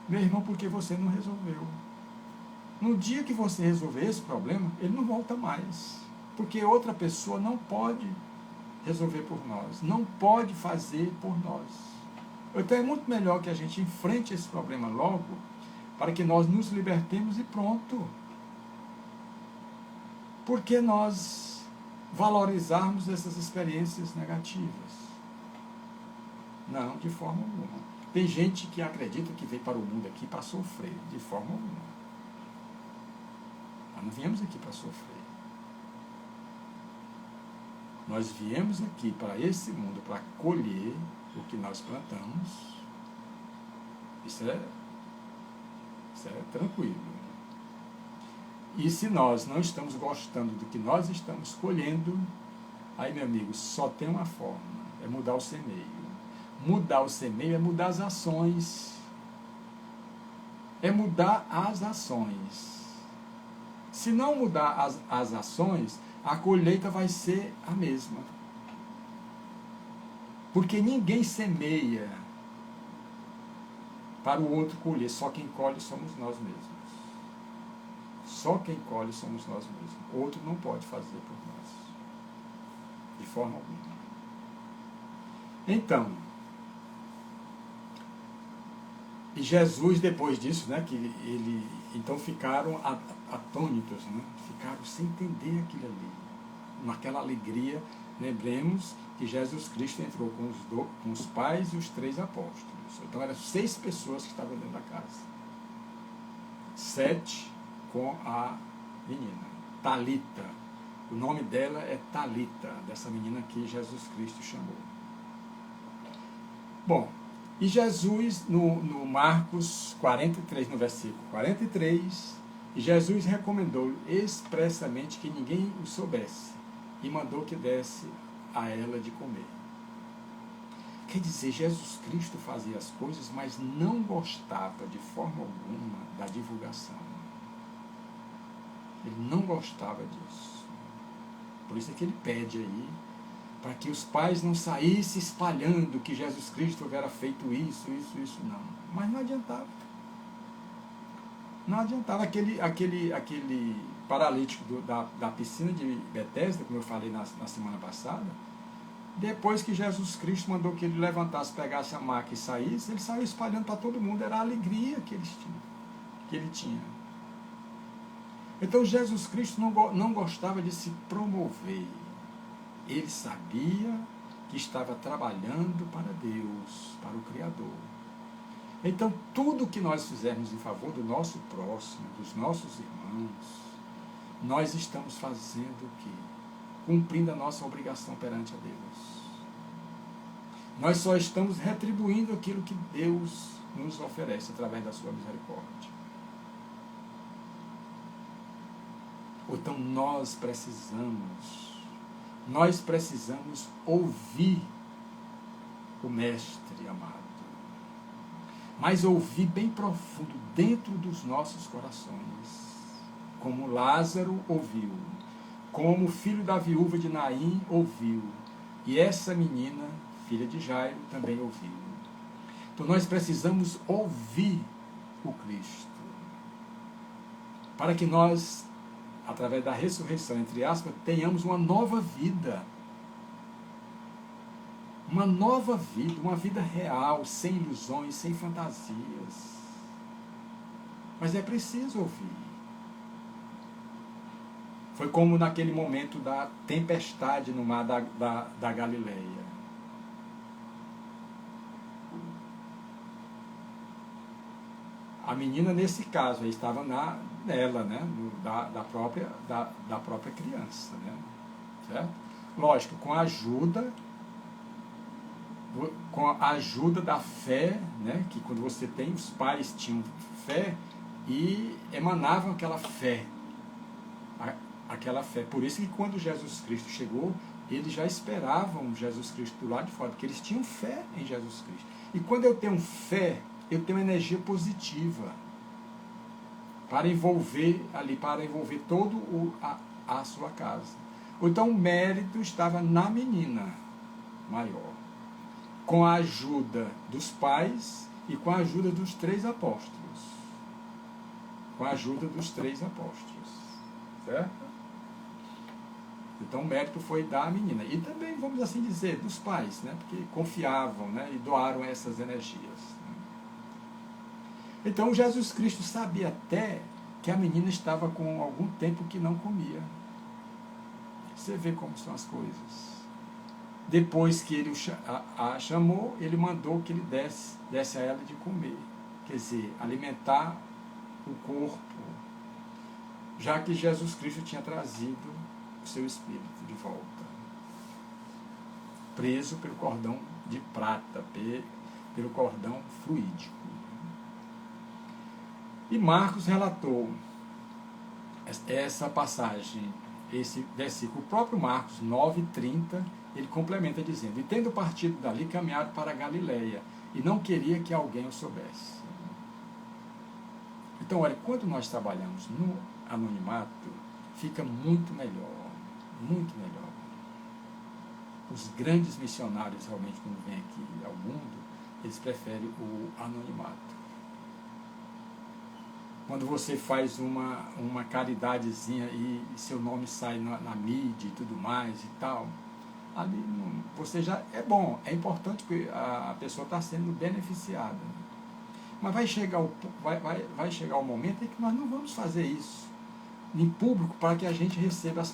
Meu irmão, porque você não resolveu. No dia que você resolver esse problema, ele não volta mais. Porque outra pessoa não pode resolver por nós, não pode fazer por nós. Então é muito melhor que a gente enfrente esse problema logo, para que nós nos libertemos e pronto. Por que nós valorizarmos essas experiências negativas? Não, de forma alguma. Tem gente que acredita que veio para o mundo aqui para sofrer, de forma alguma. Nós não viemos aqui para sofrer. Nós viemos aqui para esse mundo para colher o que nós plantamos. Isso é tranquilo. E se nós não estamos gostando do que nós estamos colhendo, aí, meu amigo, só tem uma forma: é mudar o semeio. Mudar o semeio é mudar as ações. Se não mudar as ações, a colheita vai ser a mesma. Porque ninguém semeia para o outro colher, só quem colhe somos nós mesmos. O outro não pode fazer por nós, de forma alguma. Então, e Jesus, depois disso, né, então ficaram atônitos, né? Ficaram sem entender aquilo ali. Naquela alegria, lembremos que Jesus Cristo entrou com os pais e os 3 apóstolos. Então eram 6 pessoas que estavam dentro da casa. 7 com a menina, Talita. O nome dela é Talita, dessa menina que Jesus Cristo chamou. Bom, e Jesus, no Marcos 43, no versículo 43, Jesus recomendou expressamente que ninguém o soubesse e mandou que desse a ela de comer. Quer dizer, Jesus Cristo fazia as coisas, mas não gostava de forma alguma da divulgação. Ele não gostava disso. Por isso é que ele pede aí, para que os pais não saíssem espalhando que Jesus Cristo houvera feito isso, não. Mas não adiantava. Não adiantava. Aquele paralítico da piscina de Betesda, como eu falei na semana passada, depois que Jesus Cristo mandou que ele levantasse, pegasse a maca e saísse, ele saiu espalhando para todo mundo. Era a alegria que ele tinha. Então Jesus Cristo não gostava de se promover. Ele sabia que estava trabalhando para Deus, para o Criador. Então, tudo que nós fizermos em favor do nosso próximo, dos nossos irmãos, nós estamos fazendo o quê? Cumprindo a nossa obrigação perante a Deus. Nós só estamos retribuindo aquilo que Deus nos oferece através da sua misericórdia. Então, nós precisamos ouvir o Mestre amado. Mas ouvir bem profundo, dentro dos nossos corações. Como Lázaro ouviu. Como o filho da viúva de Naim ouviu. E essa menina, filha de Jairo, também ouviu. Então nós precisamos ouvir o Cristo. Para que nós, através da ressurreição, entre aspas, tenhamos uma nova vida. Uma nova vida, uma vida real, sem ilusões, sem fantasias. Mas é preciso ouvir. Foi como naquele momento da tempestade no mar da Galileia. A menina, nesse caso, estava nela, né? da própria criança. Né? Certo? Lógico, com a ajuda da fé, né? Que quando você tem, os pais tinham fé e emanavam aquela fé. Por isso que quando Jesus Cristo chegou, eles já esperavam Jesus Cristo do lado de fora, porque eles tinham fé em Jesus Cristo. E quando eu tenho fé, eu tenho energia positiva para envolver todo a sua casa. Então o mérito estava na menina maior, com a ajuda dos pais e com a ajuda dos 3 apóstolos. Com a ajuda dos 3 apóstolos. Certo? Então o mérito foi da menina. E também, vamos assim dizer, dos pais, né? Porque confiavam, né? E doaram essas energias. Né? Então Jesus Cristo sabia até que a menina estava com algum tempo que não comia. Você vê como são as coisas. Depois que ele a chamou, ele mandou que ele desse a ela de comer. Quer dizer, alimentar o corpo, já que Jesus Cristo tinha trazido o seu espírito de volta, preso pelo cordão de prata, pelo cordão fluídico. E Marcos relatou essa passagem, esse versículo, o próprio Marcos 9:30, ele complementa dizendo: e tendo partido dali, caminharam para a Galileia, e não queria que alguém o soubesse. Então, olha, quando nós trabalhamos no anonimato, fica muito melhor, muito melhor. Os grandes missionários, realmente, quando vêm aqui ao mundo, eles preferem o anonimato. Quando você faz uma caridadezinha e seu nome sai na mídia e tudo mais e tal, ali você já é bom, é importante porque a pessoa está sendo beneficiada. Mas vai chegar o momento em que nós não vamos fazer isso em público para que a gente receba as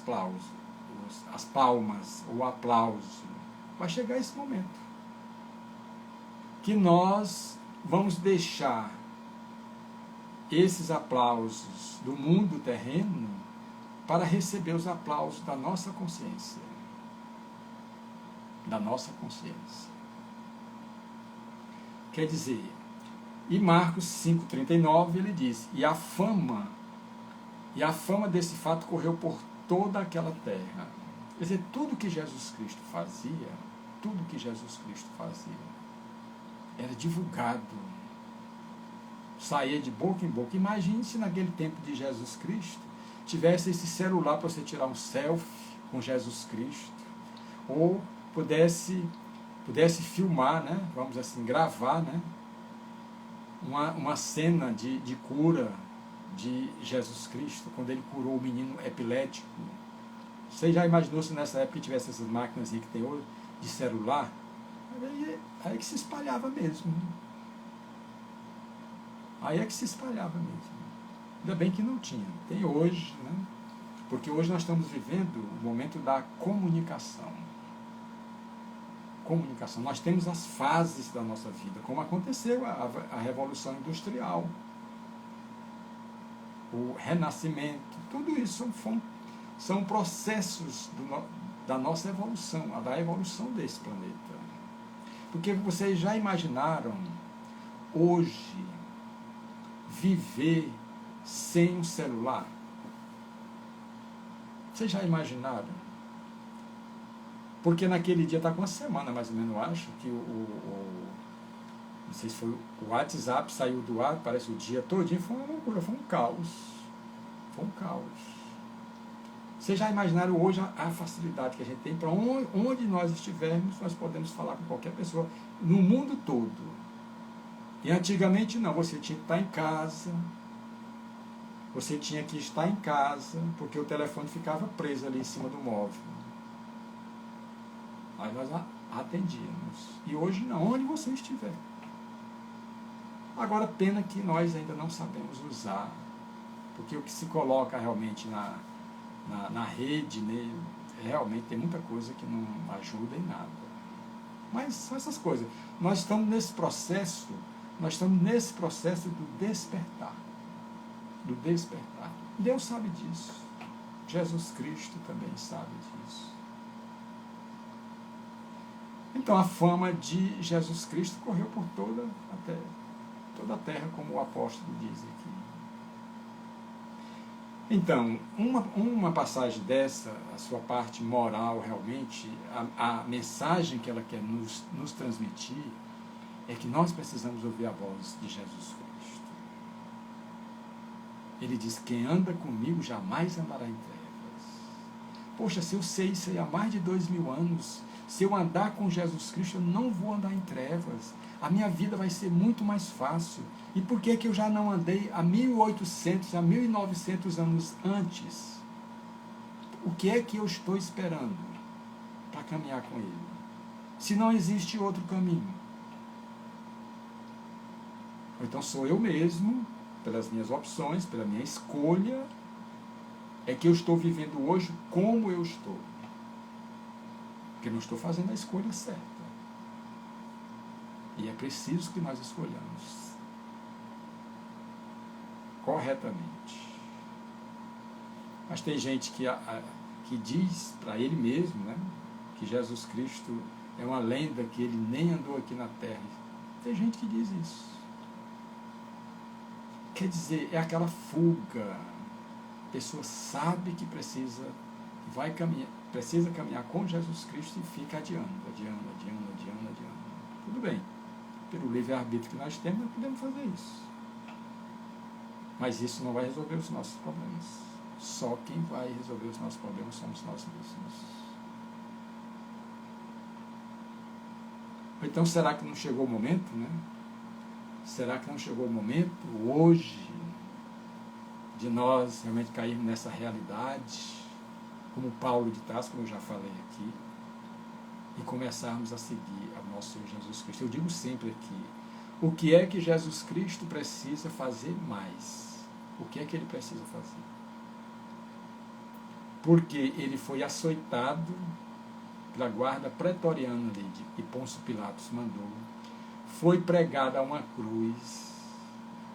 palmas, o aplauso. Vai chegar esse momento que nós vamos deixar esses aplausos do mundo terreno para receber os aplausos da nossa consciência. Da nossa consciência. Quer dizer, e Marcos 5,39 ele diz, e a fama desse fato correu por toda aquela terra. Quer dizer, tudo que Jesus Cristo fazia, era divulgado, saía de boca em boca. Imagine se naquele tempo de Jesus Cristo tivesse esse celular para você tirar um selfie com Jesus Cristo, ou pudesse filmar, né, vamos assim, gravar, né, uma cena de cura de Jesus Cristo, quando ele curou o menino epilético. Você já imaginou se nessa época tivesse essas máquinas aí que tem hoje, de celular? Aí que se espalhava mesmo. Aí é que se espalhava mesmo. Ainda bem que não tinha. Tem hoje, né? Porque hoje nós estamos vivendo o momento da comunicação. Nós temos as fases da nossa vida, como aconteceu a Revolução Industrial, o Renascimento, tudo isso são processos da nossa evolução, da evolução desse planeta. Porque vocês já imaginaram hoje viver sem um celular? Vocês já imaginaram? Porque naquele dia, está com uma semana mais ou menos, eu acho, que não sei se foi o WhatsApp saiu do ar, parece o dia todinho, foi uma loucura, foi um caos. Vocês já imaginaram hoje a facilidade que a gente tem para onde nós estivermos, nós podemos falar com qualquer pessoa no mundo todo. E antigamente não, você tinha que estar em casa, porque o telefone ficava preso ali em cima do móvel. Aí nós atendíamos. E hoje não, onde você estiver. Agora, pena que nós ainda não sabemos usar, porque o que se coloca realmente na rede, né, realmente tem muita coisa que não ajuda em nada. Mas são essas coisas. Nós estamos nesse processo do despertar. Deus sabe disso. Jesus Cristo também sabe disso. Então a fama de Jesus Cristo correu por toda a terra, como o apóstolo diz aqui. Então, uma passagem dessa, a sua parte moral realmente, a mensagem que ela quer nos transmitir, é que nós precisamos ouvir a voz de Jesus Cristo. Ele diz, quem anda comigo jamais andará em trevas. Poxa, se eu sei isso aí há mais de 2000 anos, se eu andar com Jesus Cristo, eu não vou andar em trevas. A minha vida vai ser muito mais fácil. E por que eu já não andei há 1800, há 1900 anos antes? O que é que eu estou esperando para caminhar com Ele? Se não existe outro caminho. Ou então sou eu mesmo, pelas minhas opções, pela minha escolha, é que eu estou vivendo hoje como eu estou. Porque não estou fazendo a escolha certa. E é preciso que nós escolhamos corretamente. Mas tem gente que diz para ele mesmo, né, que Jesus Cristo é uma lenda, que ele nem andou aqui na terra. Tem gente que diz isso. Quer dizer, é aquela fuga. A pessoa sabe que precisa caminhar com Jesus Cristo e fica adiando. Tudo bem. Pelo livre-arbítrio que nós temos, nós podemos fazer isso. Mas isso não vai resolver os nossos problemas. Só quem vai resolver os nossos problemas somos nós mesmos. Então, será que não chegou o momento, né? Será que não chegou o momento, hoje, de nós realmente cairmos nessa realidade, como Paulo de Tarso, como eu já falei aqui, e começarmos a seguir ao nosso Senhor Jesus Cristo? Eu digo sempre aqui, o que é que Jesus Cristo precisa fazer mais? O que é que ele precisa fazer? Porque ele foi açoitado pela guarda pretoriana ali, e Pôncio Pilatos mandou, foi pregado a uma cruz,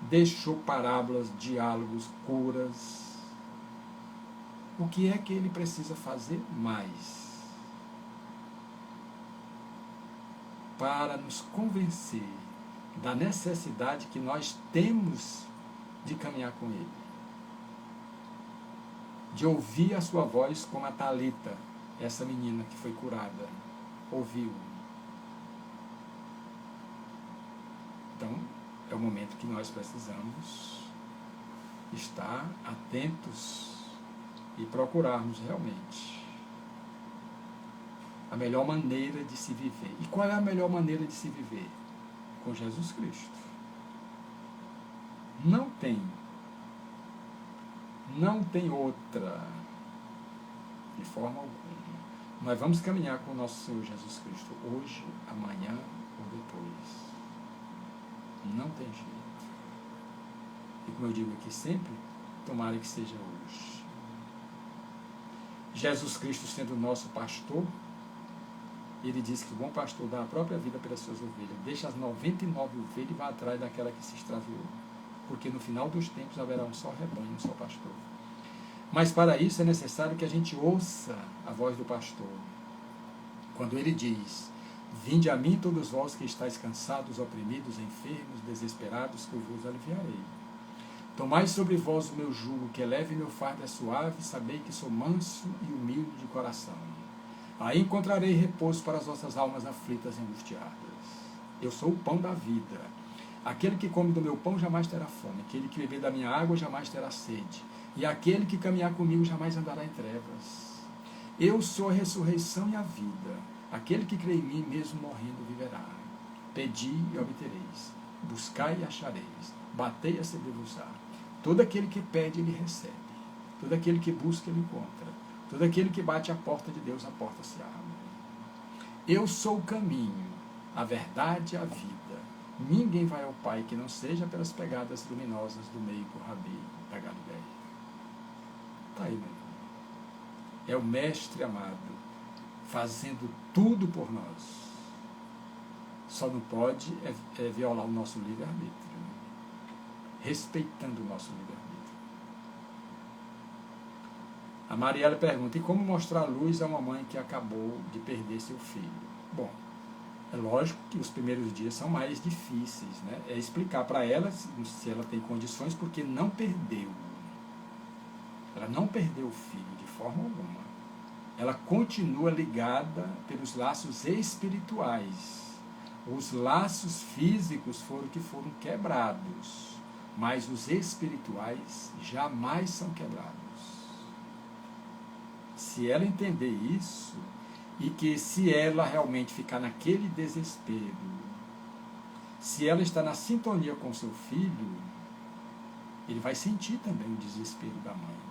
deixou parábolas, diálogos, curas. O que é que ele precisa fazer mais para nos convencer da necessidade que nós temos de caminhar com Ele, de ouvir a sua voz como a Talita, essa menina que foi curada, ouviu. Então, é o momento que nós precisamos estar atentos e procurarmos realmente a melhor maneira de se viver. E qual é a melhor maneira de se viver? Com Jesus Cristo. Não tem outra, de forma alguma. Nós vamos caminhar com o nosso Senhor Jesus Cristo hoje, amanhã ou depois. Não tem jeito. E como eu digo aqui sempre, tomara que seja hoje. Jesus Cristo sendo nosso pastor, ele disse que o bom pastor dá a própria vida pelas suas ovelhas, deixa as 99 ovelhas e vai atrás daquela que se extraviou. Porque no final dos tempos haverá um só rebanho, um só pastor. Mas para isso é necessário que a gente ouça a voz do pastor. Quando ele diz: vinde a mim todos vós que estáis cansados, oprimidos, enfermos, desesperados, que eu vos aliviarei. Tomai sobre vós o meu jugo, que é leve e meu fardo é suave, sabei que sou manso e humilde de coração. Aí encontrarei repouso para as vossas almas aflitas e angustiadas. Eu sou o pão da vida. Aquele que come do meu pão jamais terá fome, aquele que beber da minha água jamais terá sede, e aquele que caminhar comigo jamais andará em trevas. Eu sou a ressurreição e a vida. Aquele que crê em mim, mesmo morrendo, viverá. Pedi e obtereis. Buscai e achareis. Batei e se-vos-á. Todo aquele que pede, ele recebe. Todo aquele que busca, ele encontra. Todo aquele que bate à porta de Deus, a porta se abre. Eu sou o caminho, a verdade e a vida. Ninguém vai ao Pai que não seja pelas pegadas luminosas do meigo Rabi da Galileia. Está aí, meu irmão. É o Mestre amado, fazendo tudo por nós. Só não pode violar o nosso livre-arbítrio, respeitando o nosso livre-arbítrio. A Mariela pergunta: e como mostrar luz a uma mãe que acabou de perder seu filho? Bom, é lógico que os primeiros dias são mais difíceis, né? É explicar para ela se ela tem condições, porque não perdeu. Ela não perdeu o filho de forma alguma. Ela continua ligada pelos laços espirituais. Os laços físicos foram quebrados, mas os espirituais jamais são quebrados. Se ela entender isso, e que se ela realmente ficar naquele desespero, se ela está na sintonia com seu filho, ele vai sentir também o desespero da mãe.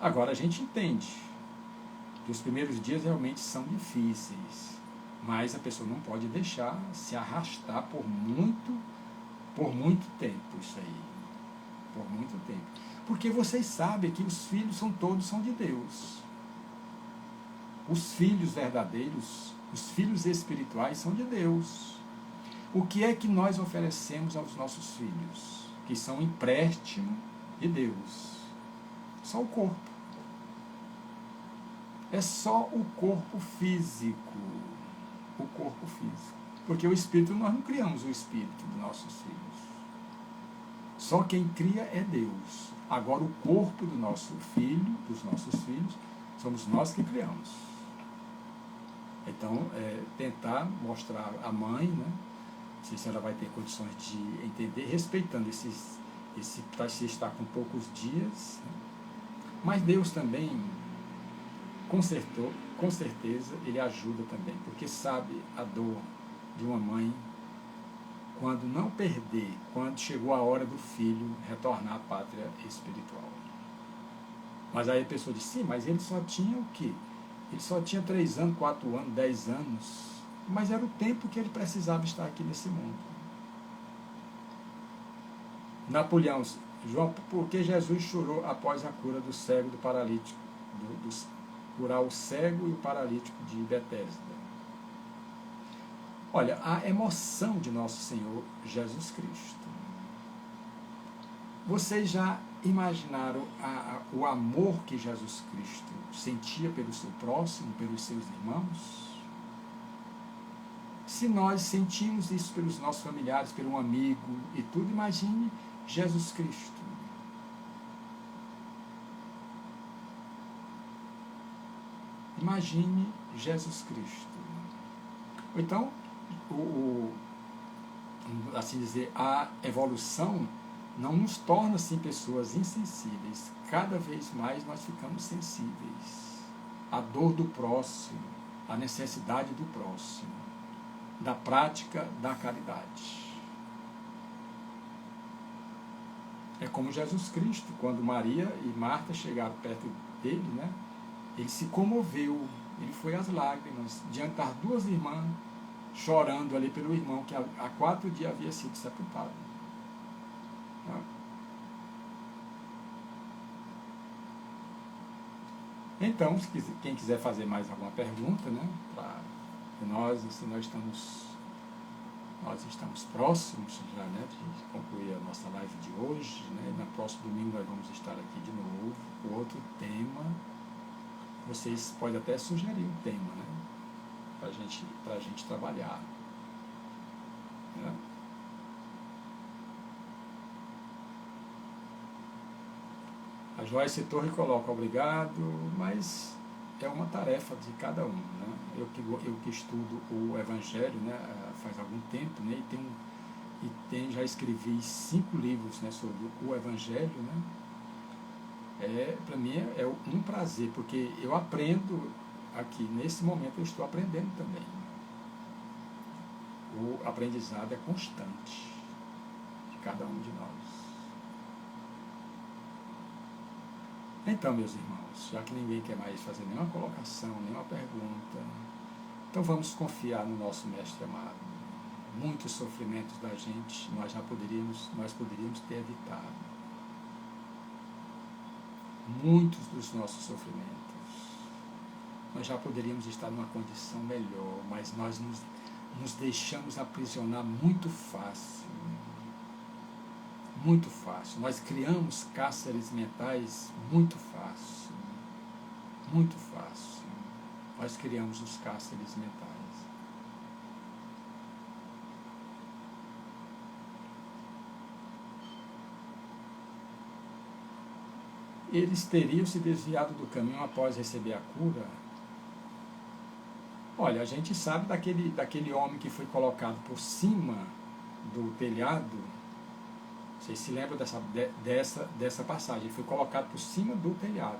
Agora a gente entende que os primeiros dias realmente são difíceis, mas a pessoa não pode deixar se arrastar por muito tempo isso aí. Por muito tempo. Porque vocês sabem que os filhos todos são de Deus. Os filhos verdadeiros, os filhos espirituais são de Deus. O que é que nós oferecemos aos nossos filhos? Que são um empréstimo de Deus. Só o corpo. É só o corpo físico. O corpo físico. Porque o espírito, nós não criamos o espírito dos nossos filhos. Só quem cria é Deus. Agora o corpo do nosso filho, dos nossos filhos, somos nós que criamos. Então, tentar mostrar à mãe, né, não sei se ela vai ter condições de entender, respeitando esse estar com poucos dias, né, mas Deus também, com certeza, Ele ajuda também, porque sabe a dor de uma mãe quando não perder, quando chegou a hora do filho retornar à pátria espiritual. Mas aí a pessoa diz: sim, mas ele só tinha o quê? Ele só tinha 3 anos, 4 anos, 10 anos, mas era o tempo que ele precisava estar aqui nesse mundo. Napoleão: João, por que Jesus chorou após a cura do cego e do paralítico? Curar o cego e o paralítico de Betesda. Olha, a emoção de nosso Senhor Jesus Cristo. Vocês já imaginaram o amor que Jesus Cristo sentia pelo seu próximo, pelos seus irmãos? Se nós sentimos isso pelos nossos familiares, por um amigo e tudo, imagine Jesus Cristo. Imagine Jesus Cristo. Então, assim dizer, a evolução não nos torna assim pessoas insensíveis. Cada vez mais nós ficamos sensíveis à dor do próximo, à necessidade do próximo, da prática da caridade. É como Jesus Cristo, quando Maria e Marta chegaram perto dele, né? Ele se comoveu, ele foi às lágrimas, diante das duas irmãs, chorando ali pelo irmão que há 4 dias havia sido sepultado. Então, quem quiser fazer mais alguma pergunta, né, para nós estamos próximos já, né, de concluir a nossa live de hoje, né, no próximo domingo nós vamos estar aqui de novo com outro tema. Vocês podem até sugerir um tema, né, para a gente trabalhar. Né? A Joyce Torre coloca obrigado, mas é uma tarefa de cada um. Né? Eu que estudo o Evangelho, né, faz algum tempo, né, já escrevi 5 livros, né, sobre o Evangelho. Né? Para mim é um prazer, porque eu aprendo aqui, nesse momento eu estou aprendendo também. O aprendizado é constante de cada um de nós. Então, meus irmãos, já que ninguém quer mais fazer nenhuma colocação, nenhuma pergunta, então vamos confiar no nosso Mestre amado. Muitos sofrimentos da gente nós poderíamos ter evitado. Muitos dos nossos sofrimentos nós já poderíamos estar numa condição melhor, mas nós nos deixamos aprisionar muito fácil. Muito fácil. Nós criamos cárceres mentais muito fácil. Muito fácil. Nós criamos os cárceres mentais. Eles teriam se desviado do caminho após receber a cura? Olha, a gente sabe daquele homem que foi colocado por cima do telhado. Vocês se lembram dessa passagem? Ele foi colocado por cima do telhado.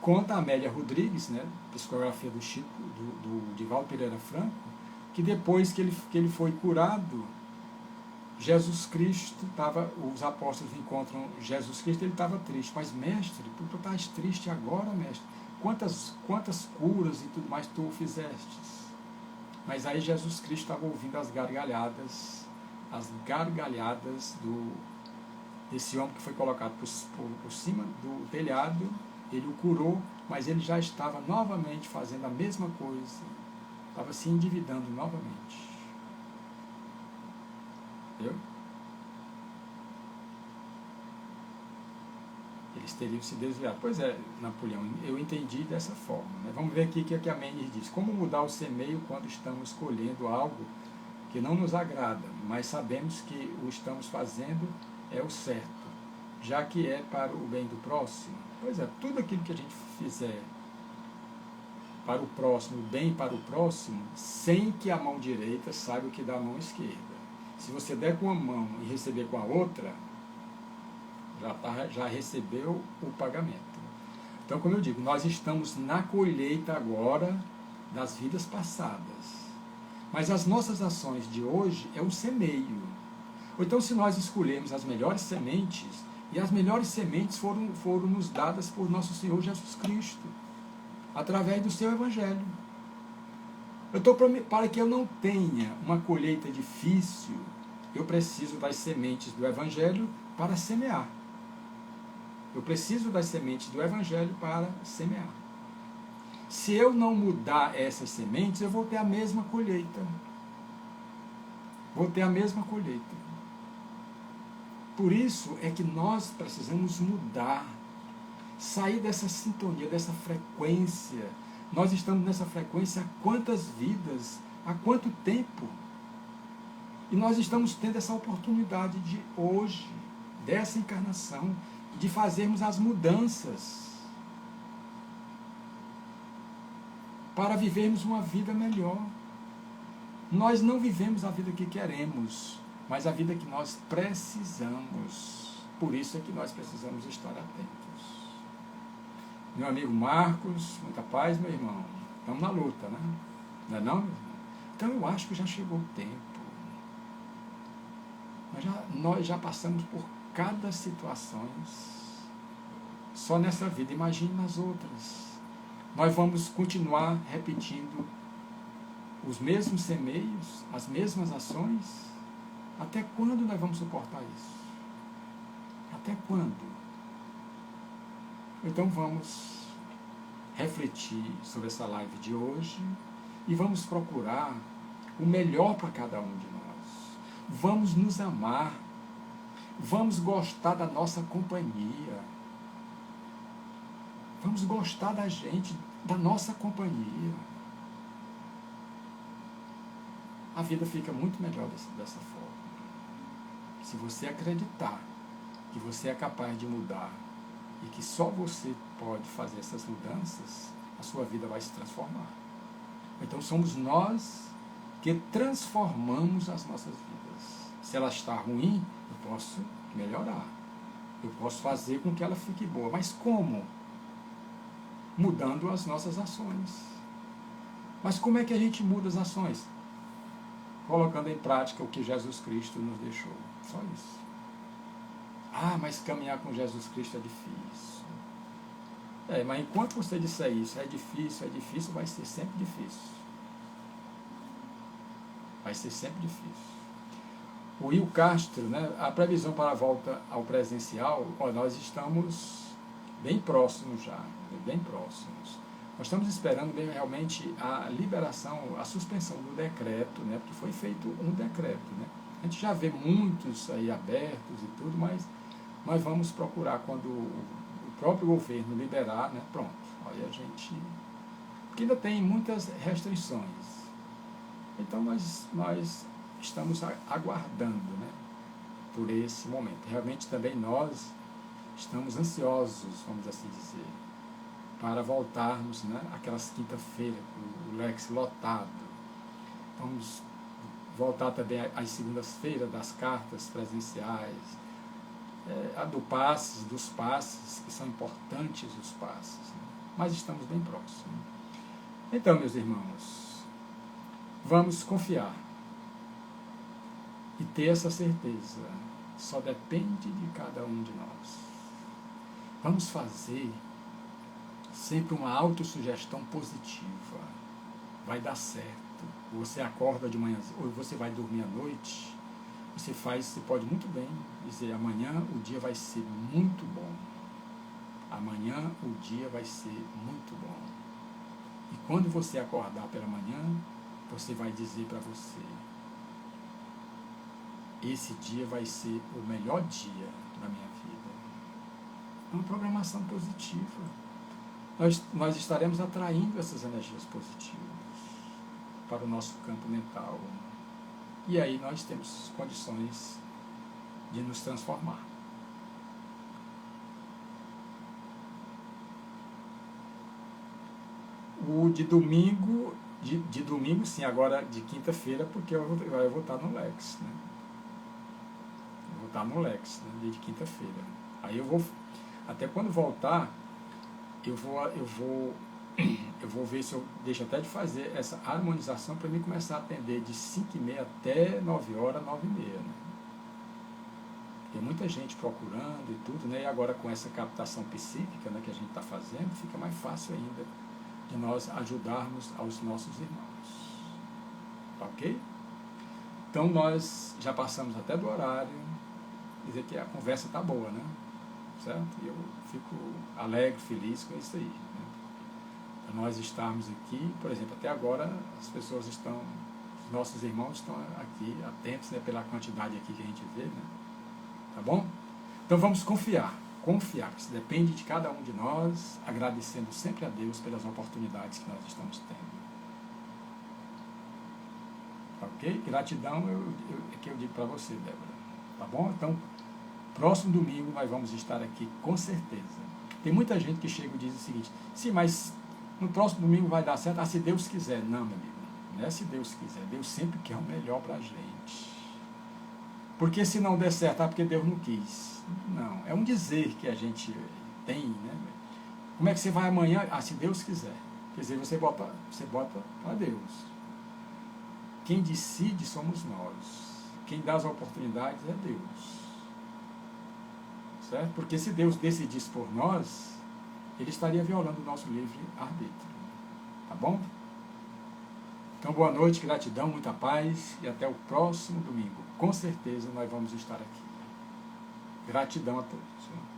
Conta a Amélia Rodrigues, né, psicografia do Chico, do Divaldo Pereira Franco, que depois que ele foi curado, Jesus Cristo os apóstolos encontram Jesus Cristo, ele estava triste. Mas, mestre, tu estás triste agora, mestre? Quantas curas e tudo mais tu fizestes? Mas aí Jesus Cristo estava ouvindo as gargalhadas desse homem que foi colocado por cima do telhado. Ele o curou, mas ele já estava novamente fazendo a mesma coisa, estava se endividando novamente. Entendeu? Eles teriam se desviado. Pois é, Napoleão, eu entendi dessa forma. Né? Vamos ver aqui o que a Mendes diz. Como mudar o semeio quando estamos colhendo algo que não nos agrada, mas sabemos que o estamos fazendo é o certo, já que é para o bem do próximo? Pois é, tudo aquilo que a gente fizer para o próximo, bem para o próximo, sem que a mão direita saiba o que dá a mão esquerda. Se você der com a mão e receber com a outra, já recebeu o pagamento. Então, como eu digo, nós estamos na colheita agora das vidas passadas. Mas as nossas ações de hoje é um semeio. Ou então, se nós escolhermos as melhores sementes, e as melhores sementes foram nos dadas por nosso Senhor Jesus Cristo, através do seu Evangelho. Para que eu não tenha uma colheita difícil, eu preciso das sementes do Evangelho para semear. Eu preciso das sementes do Evangelho para semear. Se eu não mudar essas sementes, eu vou ter a mesma colheita. Vou ter a mesma colheita. Por isso é que nós precisamos mudar, sair dessa sintonia, dessa frequência. Nós estamos nessa frequência há quantas vidas Há quanto tempo? E nós estamos tendo essa oportunidade de hoje, dessa encarnação, de fazermos as mudanças para vivermos uma vida melhor. Nós não vivemos a vida que queremos, mas a vida que nós precisamos. Por isso é que nós precisamos estar atentos. Meu amigo Marcos, muita paz, meu irmão. Estamos na luta, né? Não é não, meu irmão? Então eu acho que já chegou o tempo. Nós já passamos por cada situação. Só nessa vida, imagine nas outras. Nós vamos continuar repetindo os mesmos semeios, as mesmas ações? Até quando nós vamos suportar isso? Até quando? Então vamos refletir sobre essa live de hoje e vamos procurar o melhor para cada um de nós. Vamos nos amar, vamos gostar da nossa companhia, vamos gostar da gente, da nossa companhia. A vida fica muito melhor dessa forma. Se você acreditar que você é capaz de mudar e que só você pode fazer essas mudanças, a sua vida vai se transformar. Então somos nós que transformamos as nossas vidas. Se ela está ruim, eu posso melhorar. Eu posso fazer com que ela fique boa. Mas como? Mudando as nossas ações. Mas como é que a gente muda as ações? Colocando em prática o que Jesus Cristo nos deixou. Só isso. Ah, mas caminhar com Jesus Cristo é difícil. Mas enquanto você disser isso, é difícil, vai ser sempre difícil. Vai ser sempre difícil. O Will Castro, né, a previsão para a volta ao presencial, nós estamos bem próximos já, bem próximos. Nós estamos esperando bem realmente a liberação, a suspensão do decreto, né, porque foi feito um decreto. Né? A gente já vê muitos aí abertos e tudo, mas nós vamos procurar quando o próprio governo liberar, né, pronto. Aí a gente... Porque ainda tem muitas restrições. Então nós estamos aguardando, né, por esse momento. Realmente também nós estamos ansiosos, vamos assim dizer, para voltarmos, né, aquelas quinta-feira, o Lex lotado. Vamos voltar também às segundas-feiras das cartas presenciais, a dos passes, que são importantes os passes, né? Mas estamos bem próximos. Então, meus irmãos, vamos confiar e ter essa certeza, só depende de cada um de nós. Vamos fazer sempre uma autossugestão positiva. Vai dar certo. Você acorda de manhã, ou você vai dormir à noite, você pode muito bem dizer, amanhã o dia vai ser muito bom. Amanhã o dia vai ser muito bom. E quando você acordar pela manhã, você vai dizer para você, esse dia vai ser o melhor dia da minha vida. É uma programação positiva. Nós estaremos atraindo essas energias positivas para o nosso campo mental. E aí nós temos condições de nos transformar. O de domingo, sim, agora de quinta-feira, porque eu vou estar no Lex, né? Eu vou estar no Lex, né? Dia de quinta-feira. Aí eu vou, até quando voltar, eu vou ver se eu deixo até de fazer essa harmonização para mim começar a atender de 5h30 até 9h, 9h30, né? Tem muita gente procurando e tudo, né? E agora com essa captação psíquica, né, que a gente está fazendo, fica mais fácil ainda de nós ajudarmos aos nossos irmãos. Ok? Então nós já passamos até do horário, dizer que a conversa está boa, né? Certo? E eu fico alegre, feliz com isso aí. Né? Para nós estarmos aqui, por exemplo, até agora as pessoas estão, os nossos irmãos estão aqui atentos, né, pela quantidade aqui que a gente vê, né? Tá bom? Então vamos confiar, que isso depende de cada um de nós, agradecendo sempre a Deus pelas oportunidades que nós estamos tendo. Ok? Gratidão é que eu digo para você, Débora. Tá bom? Então, próximo domingo nós vamos estar aqui com certeza. Tem muita gente que chega e diz o seguinte: sim, mas no próximo domingo vai dar certo? Ah, se Deus quiser. Não, meu amigo. Não é se Deus quiser. Deus sempre quer o melhor para a gente. Porque se não der certo, é porque Deus não quis. Não, é um dizer que a gente tem, né? Como é que você vai amanhã? Ah, se Deus quiser. Quer dizer, você bota para Deus. Quem decide somos nós. Quem dá as oportunidades é Deus. Certo? Porque se Deus decidisse por nós, Ele estaria violando o nosso livre-arbítrio. Tá bom? Então, boa noite, gratidão, muita paz e até o próximo domingo. Com certeza nós vamos estar aqui. Gratidão a todos.